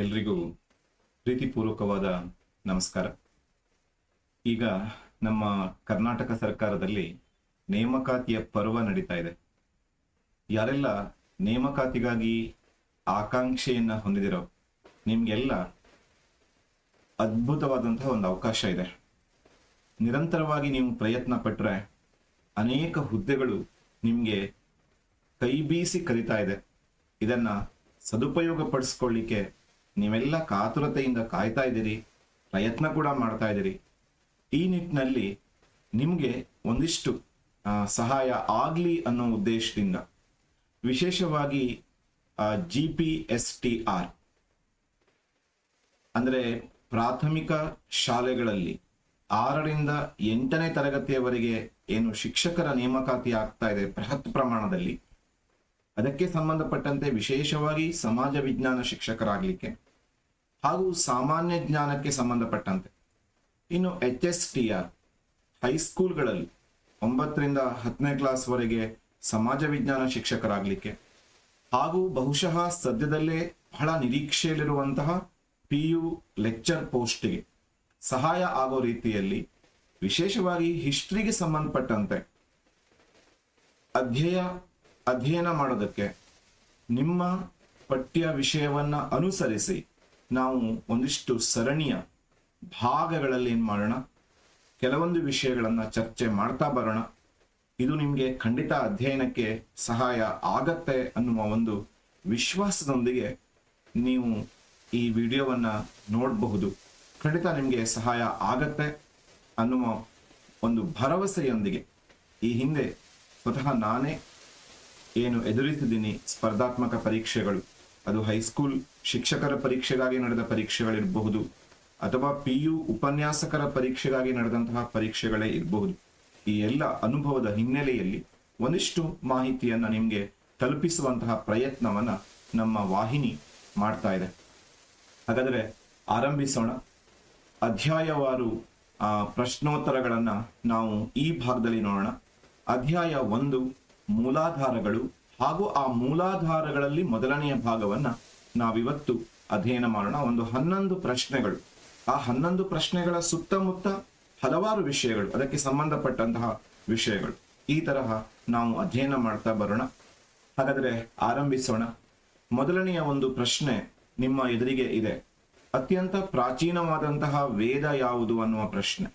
ಎಲ್ರಿಗೂ ಪ್ರೀತಿಪೂರ್ವಕವಾದ ನಮಸ್ಕಾರ. ಈಗ ನಮ್ಮ ಕರ್ನಾಟಕ ಸರ್ಕಾರದಲ್ಲಿ ನೇಮಕಾತಿಯ ಪರ್ವ ನಡೀತಾ ಇದೆ. ಯಾರೆಲ್ಲ ನೇಮಕಾತಿಗಾಗಿ ಆಕಾಂಕ್ಷೆಯನ್ನ ಹೊಂದಿದಿರೋ ನಿಮ್ಗೆಲ್ಲ ಅದ್ಭುತವಾದಂತಹ ಒಂದು ಅವಕಾಶ ಇದೆ. ನಿರಂತರವಾಗಿ ನೀವು ಪ್ರಯತ್ನ ಪಟ್ಟರೆ ಅನೇಕ ಹುದ್ದೆಗಳು ನಿಮಗೆ ಕೈ ಬೀಸಿ ಕರೀತಾ ಇದೆ. ಇದನ್ನ ಸದುಪಯೋಗ ಪಡಿಸ್ಕೊಳ್ಳಿಕ್ಕೆ ನೀವೆಲ್ಲ ಕಾತುರತೆಯಿಂದ ಕಾಯ್ತಾ ಇದ್ದೀರಿ, ಪ್ರಯತ್ನ ಕೂಡ ಮಾಡ್ತಾ ಇದ್ದೀರಿ. ಈ ನಿಟ್ಟಿನಲ್ಲಿ ನಿಮಗೆ ಒಂದಿಷ್ಟು ಸಹಾಯ ಆಗಲಿ ಅನ್ನೋ ಉದ್ದೇಶದಿಂದ ವಿಶೇಷವಾಗಿ GPSTR ಅಂದರೆ ಪ್ರಾಥಮಿಕ ಶಾಲೆಗಳಲ್ಲಿ 6ರಿಂದ 8ನೇ ತರಗತಿಯವರೆಗೆ ಏನು ಶಿಕ್ಷಕರ ನೇಮಕಾತಿ ಆಗ್ತಾ ಇದೆ ಬೃಹತ್ ಪ್ರಮಾಣದಲ್ಲಿ, ಅದಕ್ಕೆ ಸಂಬಂಧಪಟ್ಟಂತೆ ವಿಶೇಷವಾಗಿ ಸಮಾಜ ವಿಜ್ಞಾನ ಶಿಕ್ಷಕರಾಗಲಿಕ್ಕೆ ಹಾಗೂ ಸಾಮಾನ್ಯ ಜ್ಞಾನಕ್ಕೆ ಸಂಬಂಧಪಟ್ಟಂತೆ, ಇನ್ನು HSTR ಹೈಸ್ಕೂಲ್ಗಳಲ್ಲಿ 9ರಿಂದ 10ನೇ ಕ್ಲಾಸ್ವರೆಗೆ ಸಮಾಜ ವಿಜ್ಞಾನ ಶಿಕ್ಷಕರಾಗಲಿಕ್ಕೆ ಹಾಗೂ ಬಹುಶಃ ಸದ್ಯದಲ್ಲೇ ಬಹಳ ನಿರೀಕ್ಷೆಯಲ್ಲಿರುವಂತಹ PU ಲೆಕ್ಚರ್ ಪೋಸ್ಟ್ಗೆ ಸಹಾಯ ಆಗೋ ರೀತಿಯಲ್ಲಿ ವಿಶೇಷವಾಗಿ ಹಿಸ್ಟ್ರಿಗೆ ಸಂಬಂಧಪಟ್ಟಂತೆ ಅಧ್ಯಯನ ಮಾಡೋದಕ್ಕೆ ನಿಮ್ಮ ಪಠ್ಯ ವಿಷಯವನ್ನ ಅನುಸರಿಸಿ ನಾವು ಒಂದಿಷ್ಟು ಸರಣಿಯ ಭಾಗಗಳಲ್ಲಿ ಏನ್ ಮಾಡೋಣ, ಕೆಲವೊಂದು ವಿಷಯಗಳನ್ನ ಚರ್ಚೆ ಮಾಡ್ತಾ ಬರೋಣ. ಇದು ನಿಮಗೆ ಖಂಡಿತ ಅಧ್ಯಯನಕ್ಕೆ ಸಹಾಯ ಆಗತ್ತೆ ಅನ್ನುವ ಒಂದು ವಿಶ್ವಾಸದೊಂದಿಗೆ ನೀವು ಈ ವಿಡಿಯೋವನ್ನ ನೋಡಬಹುದು. ಖಂಡಿತ ನಿಮಗೆ ಸಹಾಯ ಆಗತ್ತೆ ಅನ್ನುವ ಒಂದು ಭರವಸೆಯೊಂದಿಗೆ ಈ ಹಿಂದೆ ಸ್ವತಃ ನಾನೇ ಏನು ಎದುರಿಸಿದ್ದೀನಿ ಸ್ಪರ್ಧಾತ್ಮಕ ಪರೀಕ್ಷೆಗಳು, ಅದು ಹೈಸ್ಕೂಲ್ ಶಿಕ್ಷಕರ ಪರೀಕ್ಷೆಗಾಗಿ ನಡೆದ ಪರೀಕ್ಷೆಗಳಿರಬಹುದು ಅಥವಾ PU ಉಪನ್ಯಾಸಕರ ಪರೀಕ್ಷೆಗಾಗಿ ನಡೆದಂತಹ ಪರೀಕ್ಷೆಗಳೇ ಇರಬಹುದು. ಈ ಎಲ್ಲ ಅನುಭವದ ಹಿನ್ನೆಲೆಯಲ್ಲಿ ಒಂದಿಷ್ಟು ಮಾಹಿತಿಯನ್ನ ನಿಮಗೆ ತಲುಪಿಸುವಂತಹ ಪ್ರಯತ್ನವನ್ನ ನಮ್ಮ ವಾಹಿನಿ ಮಾಡ್ತಾ ಇದೆ. ಹಾಗಾದರೆ ಆರಂಭಿಸೋಣ. ಅಧ್ಯಾಯವಾರು ಪ್ರಶ್ನೋತ್ತರಗಳನ್ನ ನಾವು ಈ ಭಾಗದಲ್ಲಿ ನೋಡೋಣ. ಅಧ್ಯಾಯ 1 ಮೂಲಾಧಾರಗಳು ಹಾಗೂ ಆ ಮೂಲಾಧಾರಗಳಲ್ಲಿ ಮೊದಲನೆಯ ಭಾಗವನ್ನ ನಾವಿವತ್ತು ಅಧ್ಯಯನ ಮಾಡೋಣ. ಒಂದು 11 ಪ್ರಶ್ನೆಗಳು, ಆ 11 ಪ್ರಶ್ನೆಗಳ ಸುತ್ತಮುತ್ತ ಹಲವಾರು ವಿಷಯಗಳು, ಅದಕ್ಕೆ ಸಂಬಂಧಪಟ್ಟಂತಹ ವಿಷಯಗಳು, ಈ ತರಹ ನಾವು ಅಧ್ಯಯನ ಮಾಡ್ತಾ ಬರೋಣ. ಹಾಗಾದರೆ ಆರಂಭಿಸೋಣ. ಮೊದಲನೆಯ ಒಂದು ಪ್ರಶ್ನೆ ನಿಮ್ಮ ಎದುರಿಗೆ ಇದೆ. ಅತ್ಯಂತ ಪ್ರಾಚೀನವಾದಂತಹ ವೇದ ಯಾವುದು ಅನ್ನುವ ಪ್ರಶ್ನೆ.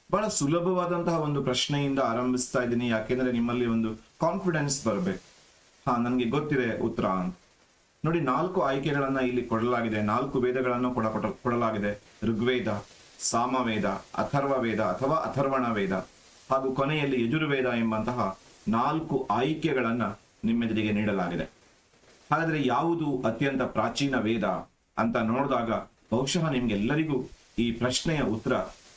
ಬಹಳ ಸುಲಭವಾದಂತಹ ಒಂದು ಪ್ರಶ್ನೆಯಿಂದ ಆರಂಭಿಸ್ತಾ ಇದ್ದೀನಿ, ಯಾಕೆಂದ್ರೆ ನಿಮ್ಮಲ್ಲಿ ಒಂದು ಕಾನ್ಫಿಡೆನ್ಸ್ ಬರಬೇಕು. ನನಗೆ ಗೊತ್ತಿದೆ ಉತ್ತರ ಅಂತ. ನೋಡಿ, 4 ಆಯ್ಕೆಗಳನ್ನ ಇಲ್ಲಿ ಕೊಡಲಾಗಿದೆ. 4 ವೇದಗಳನ್ನು ಕೊಡಲಾಗಿದೆ. ಋಗ್ವೇದ, ಸಾಮವೇದ, ಅಥರ್ವ ವೇದ ಅಥವಾ ಅಥರ್ವಣ ವೇದ ಹಾಗೂ ಕೊನೆಯಲ್ಲಿ ಯಜುರ್ವೇದ ಎಂಬಂತಹ 4 ಆಯ್ಕೆಗಳನ್ನ ನಿಮ್ಮೆದುರಿಗೆ ನೀಡಲಾಗಿದೆ. ಹಾಗಾದ್ರೆ ಯಾವುದು ಅತ್ಯಂತ ಪ್ರಾಚೀನ ವೇದ ಅಂತ ನೋಡಿದಾಗ ಬಹುಶಃ ನಿಮ್ಗೆಲ್ಲರಿಗೂ ಈ ಪ್ರಶ್ನೆಯ ಉತ್ತರ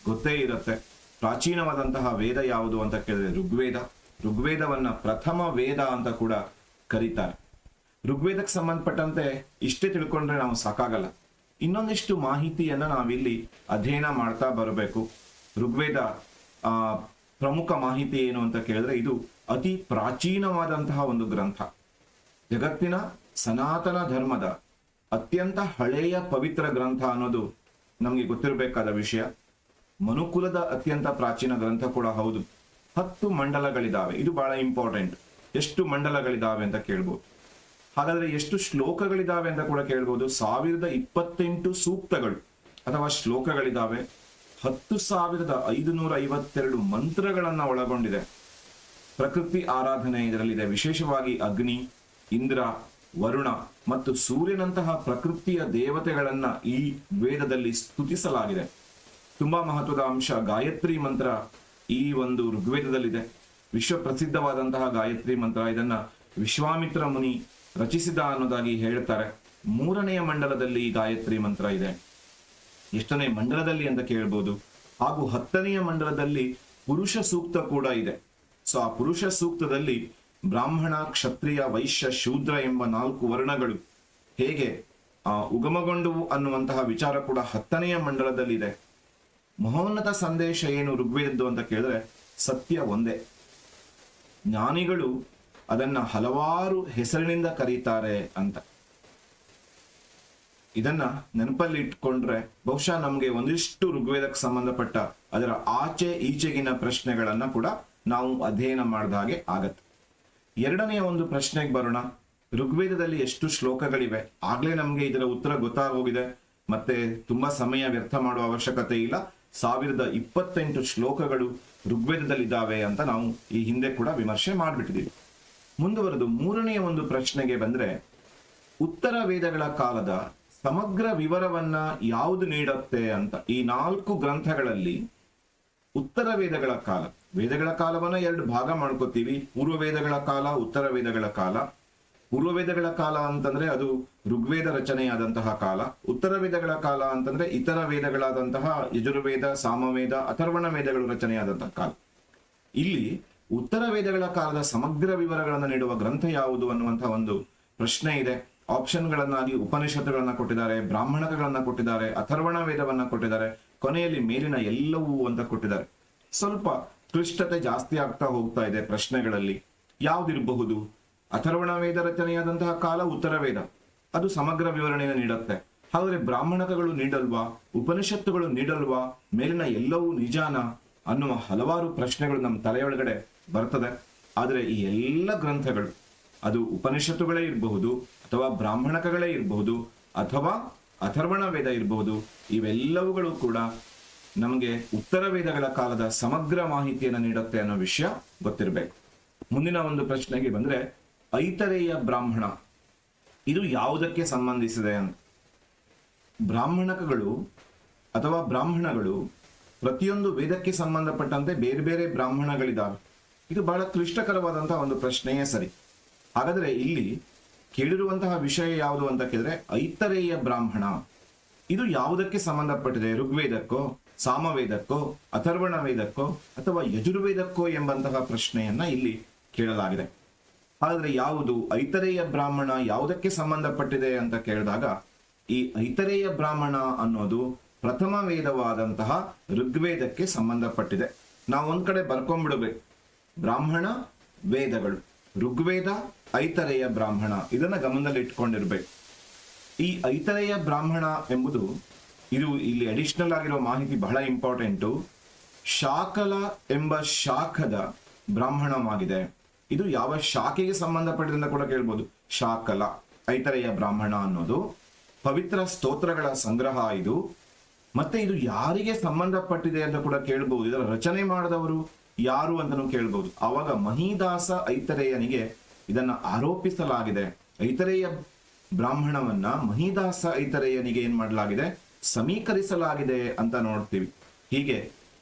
ಗೊತ್ತೇ ಇರುತ್ತೆ. ಪ್ರಾಚೀನವಾದಂತಹ ವೇದ ಯಾವುದು ಅಂತ ಕೇಳಿದ್ರೆ ಋಗ್ವೇದ. ಋಗ್ವೇದವನ್ನ ಪ್ರಥಮ ವೇದ ಅಂತ ಕೂಡ ಕರೀತಾರೆ. ಋಗ್ವೇದಕ್ಕೆ ಸಂಬಂಧಪಟ್ಟಂತೆ ಇಷ್ಟೇ ತಿಳ್ಕೊಂಡ್ರೆ ನಾವು ಸಾಕಾಗಲ್ಲ. ಇನ್ನೊಂದಿಷ್ಟು ಮಾಹಿತಿಯನ್ನ ನಾವಿಲ್ಲಿ ಅಧ್ಯಯನ ಮಾಡ್ತಾ ಬರಬೇಕು. ಋಗ್ವೇದ ಪ್ರಮುಖ ಮಾಹಿತಿ ಏನು ಅಂತ ಕೇಳಿದ್ರೆ ಇದು ಅತಿ ಪ್ರಾಚೀನವಾದಂತಹ ಒಂದು ಗ್ರಂಥ. ಜಗತ್ತಿನ ಸನಾತನ ಧರ್ಮದ ಅತ್ಯಂತ ಹಳೆಯ ಪವಿತ್ರ ಗ್ರಂಥ ಅನ್ನೋದು ನಮಗೆ ಗೊತ್ತಿರಬೇಕಾದ ವಿಷಯ. ಮನುಕುಲದ ಅತ್ಯಂತ ಪ್ರಾಚೀನ ಗ್ರಂಥ ಕೂಡ ಹೌದು. 10 ಮಂಡಲಗಳಿದಾವೆ. ಇದು ಬಹಳ ಇಂಪಾರ್ಟೆಂಟ್. ಎಷ್ಟು ಮಂಡಲಗಳಿದಾವೆ ಅಂತ ಕೇಳ್ಬೋದು. ಹಾಗಾದ್ರೆ ಎಷ್ಟು ಶ್ಲೋಕಗಳಿದಾವೆ ಅಂತ ಕೂಡ ಕೇಳ್ಬೋದು. 1028 ಸೂಕ್ತಗಳು ಅಥವಾ ಶ್ಲೋಕಗಳಿದಾವೆ. 10,552 ಮಂತ್ರಗಳನ್ನ ಒಳಗೊಂಡಿದೆ. ಪ್ರಕೃತಿ ಆರಾಧನೆ ಇದರಲ್ಲಿದೆ. ವಿಶೇಷವಾಗಿ ಅಗ್ನಿ, ಇಂದ್ರ, ವರುಣ ಮತ್ತು ಸೂರ್ಯನಂತಹ ಪ್ರಕೃತಿಯ ದೇವತೆಗಳನ್ನ ಈ ವೇದದಲ್ಲಿ ಸ್ತುತಿಸಲಾಗಿದೆ. ತುಂಬಾ ಮಹತ್ವದ ಅಂಶ ಗಾಯತ್ರಿ ಮಂತ್ರ ಈ ಒಂದು ಋಗ್ವೇದದಲ್ಲಿದೆ. ವಿಶ್ವ ಪ್ರಸಿದ್ಧವಾದಂತಹ ಗಾಯತ್ರಿ ಮಂತ್ರ. ಇದನ್ನ ವಿಶ್ವಾಮಿತ್ರ ಮುನಿ ರಚಿಸಿದ ಅನ್ನೋದಾಗಿ ಹೇಳ್ತಾರೆ. 3ನೆಯ ಮಂಡಲದಲ್ಲಿ ಈ ಗಾಯತ್ರಿ ಮಂತ್ರ ಇದೆ. ಎಷ್ಟನೇ ಮಂಡಲದಲ್ಲಿ ಅಂತ ಕೇಳ್ಬೋದು. ಹಾಗೂ 10ನೆಯ ಮಂಡಲದಲ್ಲಿ ಪುರುಷ ಸೂಕ್ತ ಕೂಡ ಇದೆ. ಸೊ ಆ ಪುರುಷ ಸೂಕ್ತದಲ್ಲಿ ಬ್ರಾಹ್ಮಣ, ಕ್ಷತ್ರಿಯ, ವೈಶ್ಯ, ಶೂದ್ರ ಎಂಬ 4 ವರ್ಣಗಳು ಹೇಗೆ ಉಗಮಗೊಂಡವು ಅನ್ನುವಂತಹ ವಿಚಾರ ಕೂಡ 10ನೆಯ ಮಂಡಲದಲ್ಲಿದೆ. ಮಹೋನ್ನತ ಸಂದೇಶ ಏನು ಋಗ್ವೇದದ್ದು ಅಂತ ಕೇಳಿದ್ರೆ ಸತ್ಯ ಒಂದೇ. ಜ್ಞಾನಿಗಳು ಅದನ್ನ ಹಲವಾರು ಹೆಸರಿನಿಂದ ಕರೀತಾರೆ ಅಂತ. ಇದನ್ನ ನೆನಪಲ್ಲಿ ಇಟ್ಕೊಂಡ್ರೆ ಬಹುಶಃ ನಮಗೆ ಒಂದಿಷ್ಟು ಋಗ್ವೇದಕ್ಕೆ ಸಂಬಂಧಪಟ್ಟ ಅದರ ಆಚೆ ಈಚೆಗಿನ ಪ್ರಶ್ನೆಗಳನ್ನ ಕೂಡ ನಾವು ಅಧ್ಯಯನ ಮಾಡಿದ ಹಾಗೆ ಆಗತ್ತೆ. ಎರಡನೆಯ ಒಂದು ಪ್ರಶ್ನೆಗೆ ಬರೋಣ. ಋಗ್ವೇದದಲ್ಲಿ ಎಷ್ಟು ಶ್ಲೋಕಗಳಿವೆ? ಆಗ್ಲೇ ನಮ್ಗೆ ಇದರ ಉತ್ತರ ಗೊತ್ತಾಗೋಗಿದೆ, ಮತ್ತೆ ತುಂಬಾ ಸಮಯ ವ್ಯರ್ಥ ಮಾಡುವ ಅವಶ್ಯಕತೆ ಇಲ್ಲ. 1028 ಶ್ಲೋಕಗಳು ಋಗ್ವೇದದಲ್ಲಿದ್ದಾವೆ ಅಂತ ನಾವು ಈ ಹಿಂದೆ ಕೂಡ ವಿಮರ್ಶೆ ಮಾಡಿಬಿಟ್ಟಿದ್ದೀವಿ. ಮುಂದುವರೆದು ಮೂರನೆಯ ಒಂದು ಪ್ರಶ್ನೆಗೆ ಬಂದ್ರೆ, ಉತ್ತರ ವೇದಗಳ ಕಾಲದ ಸಮಗ್ರ ವಿವರವನ್ನ ಯಾವುದು ನೀಡುತ್ತೆ ಅಂತ. ಈ 4 ಗ್ರಂಥಗಳಲ್ಲಿ ಉತ್ತರ ವೇದಗಳ ಕಾಲ, ವೇದಗಳ ಕಾಲವನ್ನ 2 ಭಾಗ ಮಾಡ್ಕೋತೀವಿ. ಪೂರ್ವ ವೇದಗಳ ಕಾಲ, ಉತ್ತರ ವೇದಗಳ ಕಾಲ. ಪೂರ್ವ ವೇದಗಳ ಕಾಲ ಅಂತಂದ್ರೆ ಅದು ಋಗ್ವೇದ ರಚನೆಯಾದಂತಹ ಕಾಲ. ಉತ್ತರ ವೇದಗಳ ಕಾಲ ಅಂತಂದ್ರೆ ಇತರ ವೇದಗಳಾದಂತಹ ಯಜುರ್ವೇದ, ಸಾಮವೇದ, ಅಥರ್ವಣ ವೇದಗಳು ರಚನೆಯಾದಂತಹ ಕಾಲ. ಇಲ್ಲಿ ಉತ್ತರ ವೇದಗಳ ಕಾಲದ ಸಮಗ್ರ ವಿವರಗಳನ್ನು ನೀಡುವ ಗ್ರಂಥ ಯಾವುದು ಅನ್ನುವಂತಹ ಒಂದು ಪ್ರಶ್ನೆ ಇದೆ. ಆಪ್ಷನ್ಗಳನ್ನಾಗಿ ಉಪನಿಷತ್ತುಗಳನ್ನ ಕೊಟ್ಟಿದ್ದಾರೆ, ಬ್ರಾಹ್ಮಣಗಳನ್ನ ಕೊಟ್ಟಿದ್ದಾರೆ, ಅಥರ್ವಣ ವೇದವನ್ನ ಕೊಟ್ಟಿದ್ದಾರೆ, ಕೊನೆಯಲ್ಲಿ ಮೇಲಿನ ಎಲ್ಲವೂ ಅಂತ ಕೊಟ್ಟಿದ್ದಾರೆ. ಸ್ವಲ್ಪ ಕ್ಲಿಷ್ಟತೆ ಜಾಸ್ತಿ ಆಗ್ತಾ ಹೋಗ್ತಾ ಇದೆ ಪ್ರಶ್ನೆಗಳಲ್ಲಿ. ಯಾವ್ದಿರಬಹುದು? ಅಥರ್ವಣ ವೇದ ರಚನೆಯಾದಂತಹ ಕಾಲ ಉತ್ತರ ವೇದ, ಅದು ಸಮಗ್ರ ವಿವರಣೆಯನ್ನು ನೀಡುತ್ತೆ. ಹಾಗಾದ್ರೆ ಬ್ರಾಹ್ಮಣಕಗಳು ನೀಡಲ್ವಾ? ಉಪನಿಷತ್ತುಗಳು ನೀಡಲ್ವಾ? ಮೇಲಿನ ಎಲ್ಲವೂ ನಿಜಾನ ಅನ್ನುವ ಹಲವಾರು ಪ್ರಶ್ನೆಗಳು ನಮ್ಮ ತಲೆಯೊಳಗಡೆ ಬರ್ತದೆ. ಆದರೆ ಈ ಎಲ್ಲ ಗ್ರಂಥಗಳು, ಅದು ಉಪನಿಷತ್ತುಗಳೇ ಇರಬಹುದು, ಅಥವಾ ಬ್ರಾಹ್ಮಣಕಗಳೇ ಇರಬಹುದು, ಅಥವಾ ಅಥರ್ವಣ ವೇದ ಇರಬಹುದು, ಇವೆಲ್ಲವುಗಳು ಕೂಡ ನಮಗೆ ಉತ್ತರ ವೇದಗಳ ಕಾಲದ ಸಮಗ್ರ ಮಾಹಿತಿಯನ್ನು ನೀಡುತ್ತೆ ಅನ್ನೋ ವಿಷಯ ಗೊತ್ತಿರಬೇಕು. ಮುಂದಿನ ಒಂದು ಪ್ರಶ್ನೆಗೆ ಬಂದ್ರೆ, ಐತರೇಯ ಬ್ರಾಹ್ಮಣ ಇದು ಯಾವುದಕ್ಕೆ ಸಂಬಂಧಿಸಿದೆ ಅಂತ. ಬ್ರಾಹ್ಮಣಕಗಳು ಅಥವಾ ಬ್ರಾಹ್ಮಣಗಳು ಪ್ರತಿಯೊಂದು ವೇದಕ್ಕೆ ಸಂಬಂಧಪಟ್ಟಂತೆ ಬೇರೆ ಬೇರೆ ಬ್ರಾಹ್ಮಣಗಳಿದ್ದಾವೆ. ಇದು ಬಹಳ ಕ್ಲಿಷ್ಟಕರವಾದಂತಹ ಒಂದು ಪ್ರಶ್ನೆಯೇ ಸರಿ. ಹಾಗಾದ್ರೆ ಇಲ್ಲಿ ಕೇಳಿರುವಂತಹ ವಿಷಯ ಯಾವುದು ಅಂತ ಕೇಳಿದ್ರೆ, ಐತರೇಯ ಬ್ರಾಹ್ಮಣ ಇದು ಯಾವುದಕ್ಕೆ ಸಂಬಂಧಪಟ್ಟಿದೆ? ಋಗ್ವೇದಕ್ಕೋ, ಸಾಮವೇದಕ್ಕೋ, ಅಥರ್ವಣ ವೇದಕ್ಕೋ, ಅಥವಾ ಯಜುರ್ವೇದಕ್ಕೋ ಎಂಬಂತಹ ಪ್ರಶ್ನೆಯನ್ನ ಇಲ್ಲಿ ಕೇಳಲಾಗಿದೆ. ಹಾಗಾದ್ರೆ ಯಾವುದು ಐತರೇಯ ಬ್ರಾಹ್ಮಣ ಯಾವುದಕ್ಕೆ ಸಂಬಂಧಪಟ್ಟಿದೆ ಅಂತ ಕೇಳಿದಾಗ, ಈ ಐತರೇಯ ಬ್ರಾಹ್ಮಣ ಅನ್ನೋದು ಪ್ರಥಮ ವೇದವಾದಂತಹ ಋಗ್ವೇದಕ್ಕೆ ಸಂಬಂಧಪಟ್ಟಿದೆ. ನಾವು ಒಂದ್ ಕಡೆ ಬರ್ಕೊಂಡ್ಬಿಡ್ಬೇಕು, ಬ್ರಾಹ್ಮಣ ವೇದಗಳು, ಋಗ್ವೇದ, ಐತರೇಯ ಬ್ರಾಹ್ಮಣ, ಇದನ್ನ ಗಮನದಲ್ಲಿ ಇಟ್ಕೊಂಡಿರ್ಬೇಕು. ಈ ಐತರೇಯ ಬ್ರಾಹ್ಮಣ ಎಂಬುದು, ಇದು ಇಲ್ಲಿ ಅಡಿಷನಲ್ ಆಗಿರೋ ಮಾಹಿತಿ ಬಹಳ ಇಂಪಾರ್ಟೆಂಟು. ಶಾಕಲ ಎಂಬ ಶಾಖದ ಬ್ರಾಹ್ಮಣವಾಗಿದೆ. ಇದು ಯಾವ ಶಾಖೆಗೆ ಸಂಬಂಧಪಟ್ಟಿದೆ ಕೂಡ ಕೇಳ್ಬೋದು. ಶಾಕಲ, ಐತರೇಯ ಬ್ರಾಹ್ಮಣ ಅನ್ನೋದು ಪವಿತ್ರ ಸ್ತೋತ್ರಗಳ ಸಂಗ್ರಹ ಇದು. ಮತ್ತೆ ಇದು ಯಾರಿಗೆ ಸಂಬಂಧಪಟ್ಟಿದೆ ಅಂತ ಕೂಡ ಕೇಳ್ಬಹುದು. ಇದರ ರಚನೆ ಮಾಡಿದವರು ಯಾರು ಅಂತಲೂ ಕೇಳ್ಬಹುದು. ಆವಾಗ ಮಹೀದಾಸ ಐತರೇಯನಿಗೆ ಇದನ್ನ ಆರೋಪಿಸಲಾಗಿದೆ. ಐತರೇಯ ಬ್ರಾಹ್ಮಣವನ್ನ ಮಹೀದಾಸ ಐತರೇಯನಿಗೆ ಏನ್ ಮಾಡಲಾಗಿದೆ? ಸಮೀಕರಿಸಲಾಗಿದೆ ಅಂತ ನೋಡ್ತೀವಿ. ಹೀಗೆ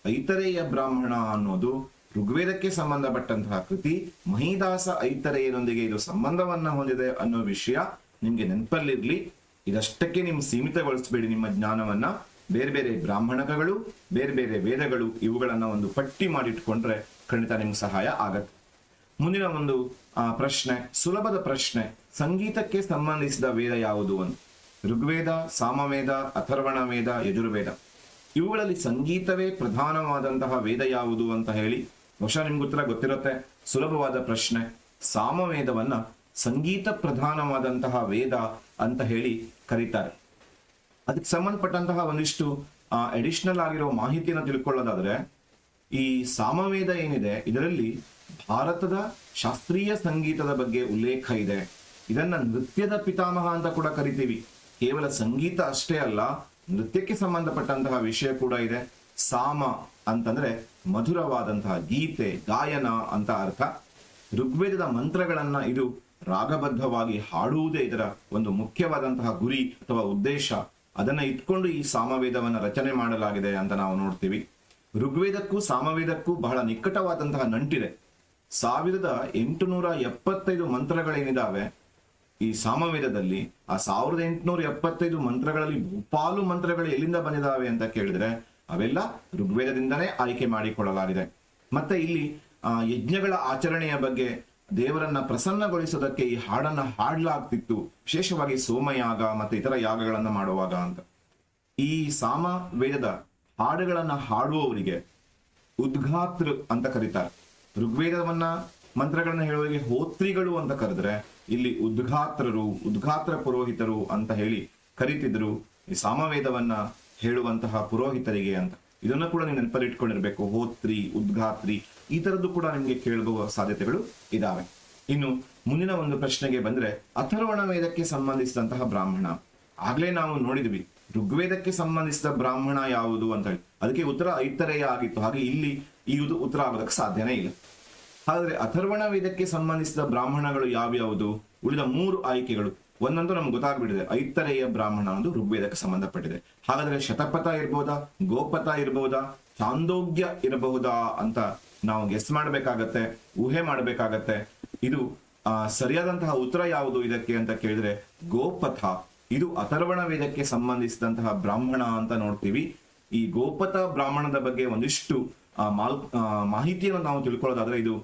ಐತರೇಯ ಬ್ರಾಹ್ಮಣ ಅನ್ನೋದು ಋಗ್ವೇದಕ್ಕೆ ಸಂಬಂಧಪಟ್ಟಂತಹ ಕೃತಿ. ಮಹೀದಾಸ ಐತರೇಯನೊಂದಿಗೆ ಇದು ಸಂಬಂಧವನ್ನ ಹೊಂದಿದೆ ಅನ್ನೋ ವಿಷಯ ನಿಮ್ಗೆ ನೆನಪಲ್ಲಿರ್ಲಿ. ಇದಷ್ಟಕ್ಕೆ ನಿಮ್ ಸೀಮಿತಗೊಳಿಸಬೇಡಿ ನಿಮ್ಮ ಜ್ಞಾನವನ್ನ. ಬೇರೆ ಬೇರೆ ಬ್ರಾಹ್ಮಣಕಗಳು, ಬೇರೆ ಬೇರೆ ವೇದಗಳು, ಇವುಗಳನ್ನ ಒಂದು ಪಟ್ಟಿ ಮಾಡಿಟ್ಕೊಂಡ್ರೆ ಖಂಡಿತ ನಿಮ್ಗೆ ಸಹಾಯ ಆಗತ್ತೆ. ಮುಂದಿನ ಒಂದು ಪ್ರಶ್ನೆ, ಸುಲಭದ ಪ್ರಶ್ನೆ. ಸಂಗೀತಕ್ಕೆ ಸಂಬಂಧಿಸಿದ ವೇದ ಯಾವುದು ಅಂತ. ಋಗ್ವೇದ, ಸಾಮವೇದ, ಅಥರ್ವಣ ವೇದ, ಯಜುರ್ವೇದ, ಇವುಗಳಲ್ಲಿ ಸಂಗೀತವೇ ಪ್ರಧಾನವಾದಂತಹ ವೇದ ಯಾವುದು ಅಂತ ಹೇಳಿ ಬಹುಶಃ ನಿಮ್ಗೆ ಉತ್ತರ ಗೊತ್ತಿರುತ್ತೆ. ಸುಲಭವಾದ ಪ್ರಶ್ನೆ. ಸಾಮವೇದವನ್ನ ಸಂಗೀತ ಪ್ರಧಾನವಾದಂತಹ ವೇದ ಅಂತ ಹೇಳಿ ಕರೀತಾರೆ. ಅದಕ್ಕೆ ಸಂಬಂಧಪಟ್ಟಂತಹ ಒಂದಿಷ್ಟು ಅಡಿಷನಲ್ ಆಗಿರೋ ಮಾಹಿತಿಯನ್ನು ತಿಳ್ಕೊಳ್ಳೋದಾದ್ರೆ, ಈ ಸಾಮವೇದ ಏನಿದೆ ಇದರಲ್ಲಿ ಭಾರತದ ಶಾಸ್ತ್ರೀಯ ಸಂಗೀತದ ಬಗ್ಗೆ ಉಲ್ಲೇಖ ಇದೆ. ಇದನ್ನ ನೃತ್ಯದ ಪಿತಾಮಹ ಅಂತ ಕೂಡ ಕರಿತೀವಿ. ಕೇವಲ ಸಂಗೀತ ಅಷ್ಟೇ ಅಲ್ಲ, ನೃತ್ಯಕ್ಕೆ ಸಂಬಂಧಪಟ್ಟಂತಹ ವಿಷಯ ಕೂಡ ಇದೆ. ಸಾಮ ಅಂತಂದ್ರೆ ಮಧುರವಾದಂತಹ ಗೀತೆ, ಗಾಯನ ಅಂತ ಅರ್ಥ. ಋಗ್ವೇದದ ಮಂತ್ರಗಳನ್ನ ಇದು ರಾಗಬದ್ಧವಾಗಿ ಹಾಡುವುದೇ ಇದರ ಒಂದು ಮುಖ್ಯವಾದಂತಹ ಗುರಿ ಅಥವಾ ಉದ್ದೇಶ. ಅದನ್ನ ಇಟ್ಕೊಂಡು ಈ ಸಾಮವೇದವನ್ನ ರಚನೆ ಮಾಡಲಾಗಿದೆ ಅಂತ ನಾವು ನೋಡ್ತೀವಿ. ಋಗ್ವೇದಕ್ಕೂ ಸಾಮವೇದಕ್ಕೂ ಬಹಳ ನಿಕಟವಾದಂತಹ ನಂಟಿದೆ. 1875 ಮಂತ್ರಗಳೇನಿದಾವೆ ಈ ಸಾಮವೇದದಲ್ಲಿ, ಆ 1875 ಮಂತ್ರಗಳಲ್ಲಿ ಬಹುಪಾಲು ಮಂತ್ರಗಳು ಎಲ್ಲಿಂದ ಬಂದಿದಾವೆ ಅಂತ ಕೇಳಿದ್ರೆ ಅವೆಲ್ಲ ಋಗ್ವೇದದಿಂದನೇ ಆಯ್ಕೆ ಮಾಡಿಕೊಳ್ಳಲಾಗಿದೆ. ಮತ್ತೆ ಇಲ್ಲಿ ಯಜ್ಞಗಳ ಆಚರಣೆಯ ಬಗ್ಗೆ, ದೇವರನ್ನ ಪ್ರಸನ್ನಗೊಳಿಸೋದಕ್ಕೆ ಈ ಹಾಡನ್ನ ಹಾಡಲಾಗ್ತಿತ್ತು, ವಿಶೇಷವಾಗಿ ಸೋಮಯಾಗ ಮತ್ತೆ ಇತರ ಯಾಗಗಳನ್ನ ಮಾಡುವಾಗ ಅಂತ. ಈ ಸಾಮ ವೇದದ ಹಾಡುಗಳನ್ನ ಹಾಡುವವರಿಗೆ ಉದ್ಘಾತೃ ಅಂತ ಕರೀತಾರೆ. ಋಗ್ವೇದವನ್ನ ಮಂತ್ರಗಳನ್ನ ಹೇಳುವವರಿಗೆ ಹೋತ್ರಿಗಳು ಅಂತ ಕರೆದ್ರೆ, ಇಲ್ಲಿ ಉದ್ಘಾತ್ರರು, ಉದ್ಘಾತ್ರ ಪುರೋಹಿತರು ಅಂತ ಹೇಳಿ ಕರೀತಿದ್ರು ಈ ಸಾಮವೇದವನ್ನ ಹೇಳುವಂತಹ ಪುರೋಹಿತರಿಗೆ ಅಂತ. ಇದನ್ನ ಕೂಡ ನೀವು ನೆನಪಲ್ಲಿ ಇಟ್ಕೊಂಡಿರ್ಬೇಕು. ಹೋತ್ರಿ, ಉದ್ಘಾತ್ರಿ, ಈ ತರದ್ದು ಕೂಡ ನಿಮ್ಗೆ ಕೇಳುವ ಸಾಧ್ಯತೆಗಳು ಇದಾವೆ. ಇನ್ನು ಮುಂದಿನ ಒಂದು ಪ್ರಶ್ನೆಗೆ ಬಂದ್ರೆ, ಅಥರ್ವಣ ವೇದಕ್ಕೆ ಸಂಬಂಧಿಸಿದಂತಹ ಬ್ರಾಹ್ಮಣ. ಆಗ್ಲೇ ನಾವು ನೋಡಿದ್ವಿ ಋಗ್ವೇದಕ್ಕೆ ಸಂಬಂಧಿಸಿದ ಬ್ರಾಹ್ಮಣ ಯಾವುದು ಅಂತ ಹೇಳಿ, ಅದಕ್ಕೆ ಉತ್ತರ ಐತರೇಯ ಆಗಿತ್ತು. ಹಾಗೆ ಇಲ್ಲಿ ಈ ಉತ್ತರ ಆಗೋದಕ್ಕೆ ಸಾಧ್ಯನೇ ಇಲ್ಲ. ಹಾಗಾದ್ರೆ ಅಥರ್ವಣ ವೇದಕ್ಕೆ ಸಂಬಂಧಿಸಿದ ಬ್ರಾಹ್ಮಣಗಳು ಯಾವ್ಯಾವುದು? ಉಳಿದ 3 ಆಯ್ಕೆಗಳು ಒಂದಂತೂ ನಮ್ಗೆ ಗೊತ್ತಾಗ್ಬಿಟ್ಟಿದೆ, ಐತರೇಯ ಬ್ರಾಹ್ಮಣ ಅನ್ನೋದು ಋಗ್ವೇದಕ್ಕೆ ಸಂಬಂಧಪಟ್ಟಿದೆ. ಹಾಗಾದ್ರೆ ಶತಪಥ ಇರ್ಬೋದಾ, ಗೋಪಥ ಇರ್ಬೋದಾ, ಚಾಂದೋಗ್ಯ ಇರಬಹುದಾ ಅಂತ ನಾವು ಗೆಸ್ ಮಾಡ್ಬೇಕಾಗತ್ತೆ, ಊಹೆ ಮಾಡ್ಬೇಕಾಗತ್ತೆ. ಇದು ಸರಿಯಾದಂತಹ ಉತ್ತರ ಯಾವುದು ಇದಕ್ಕೆ ಅಂತ ಕೇಳಿದ್ರೆ ಗೋಪಥ. ಇದು ಅಥರ್ವಣ ವೇದಕ್ಕೆ ಸಂಬಂಧಿಸಿದಂತಹ ಬ್ರಾಹ್ಮಣ ಅಂತ ನೋಡ್ತೀವಿ. ಈ ಗೋಪಥ ಬ್ರಾಹ್ಮಣದ ಬಗ್ಗೆ ಒಂದಿಷ್ಟು ಮಾಹಿತಿಯನ್ನು ನಾವು ತಿಳ್ಕೊಳ್ಳೋದಾದ್ರೆ ಇದು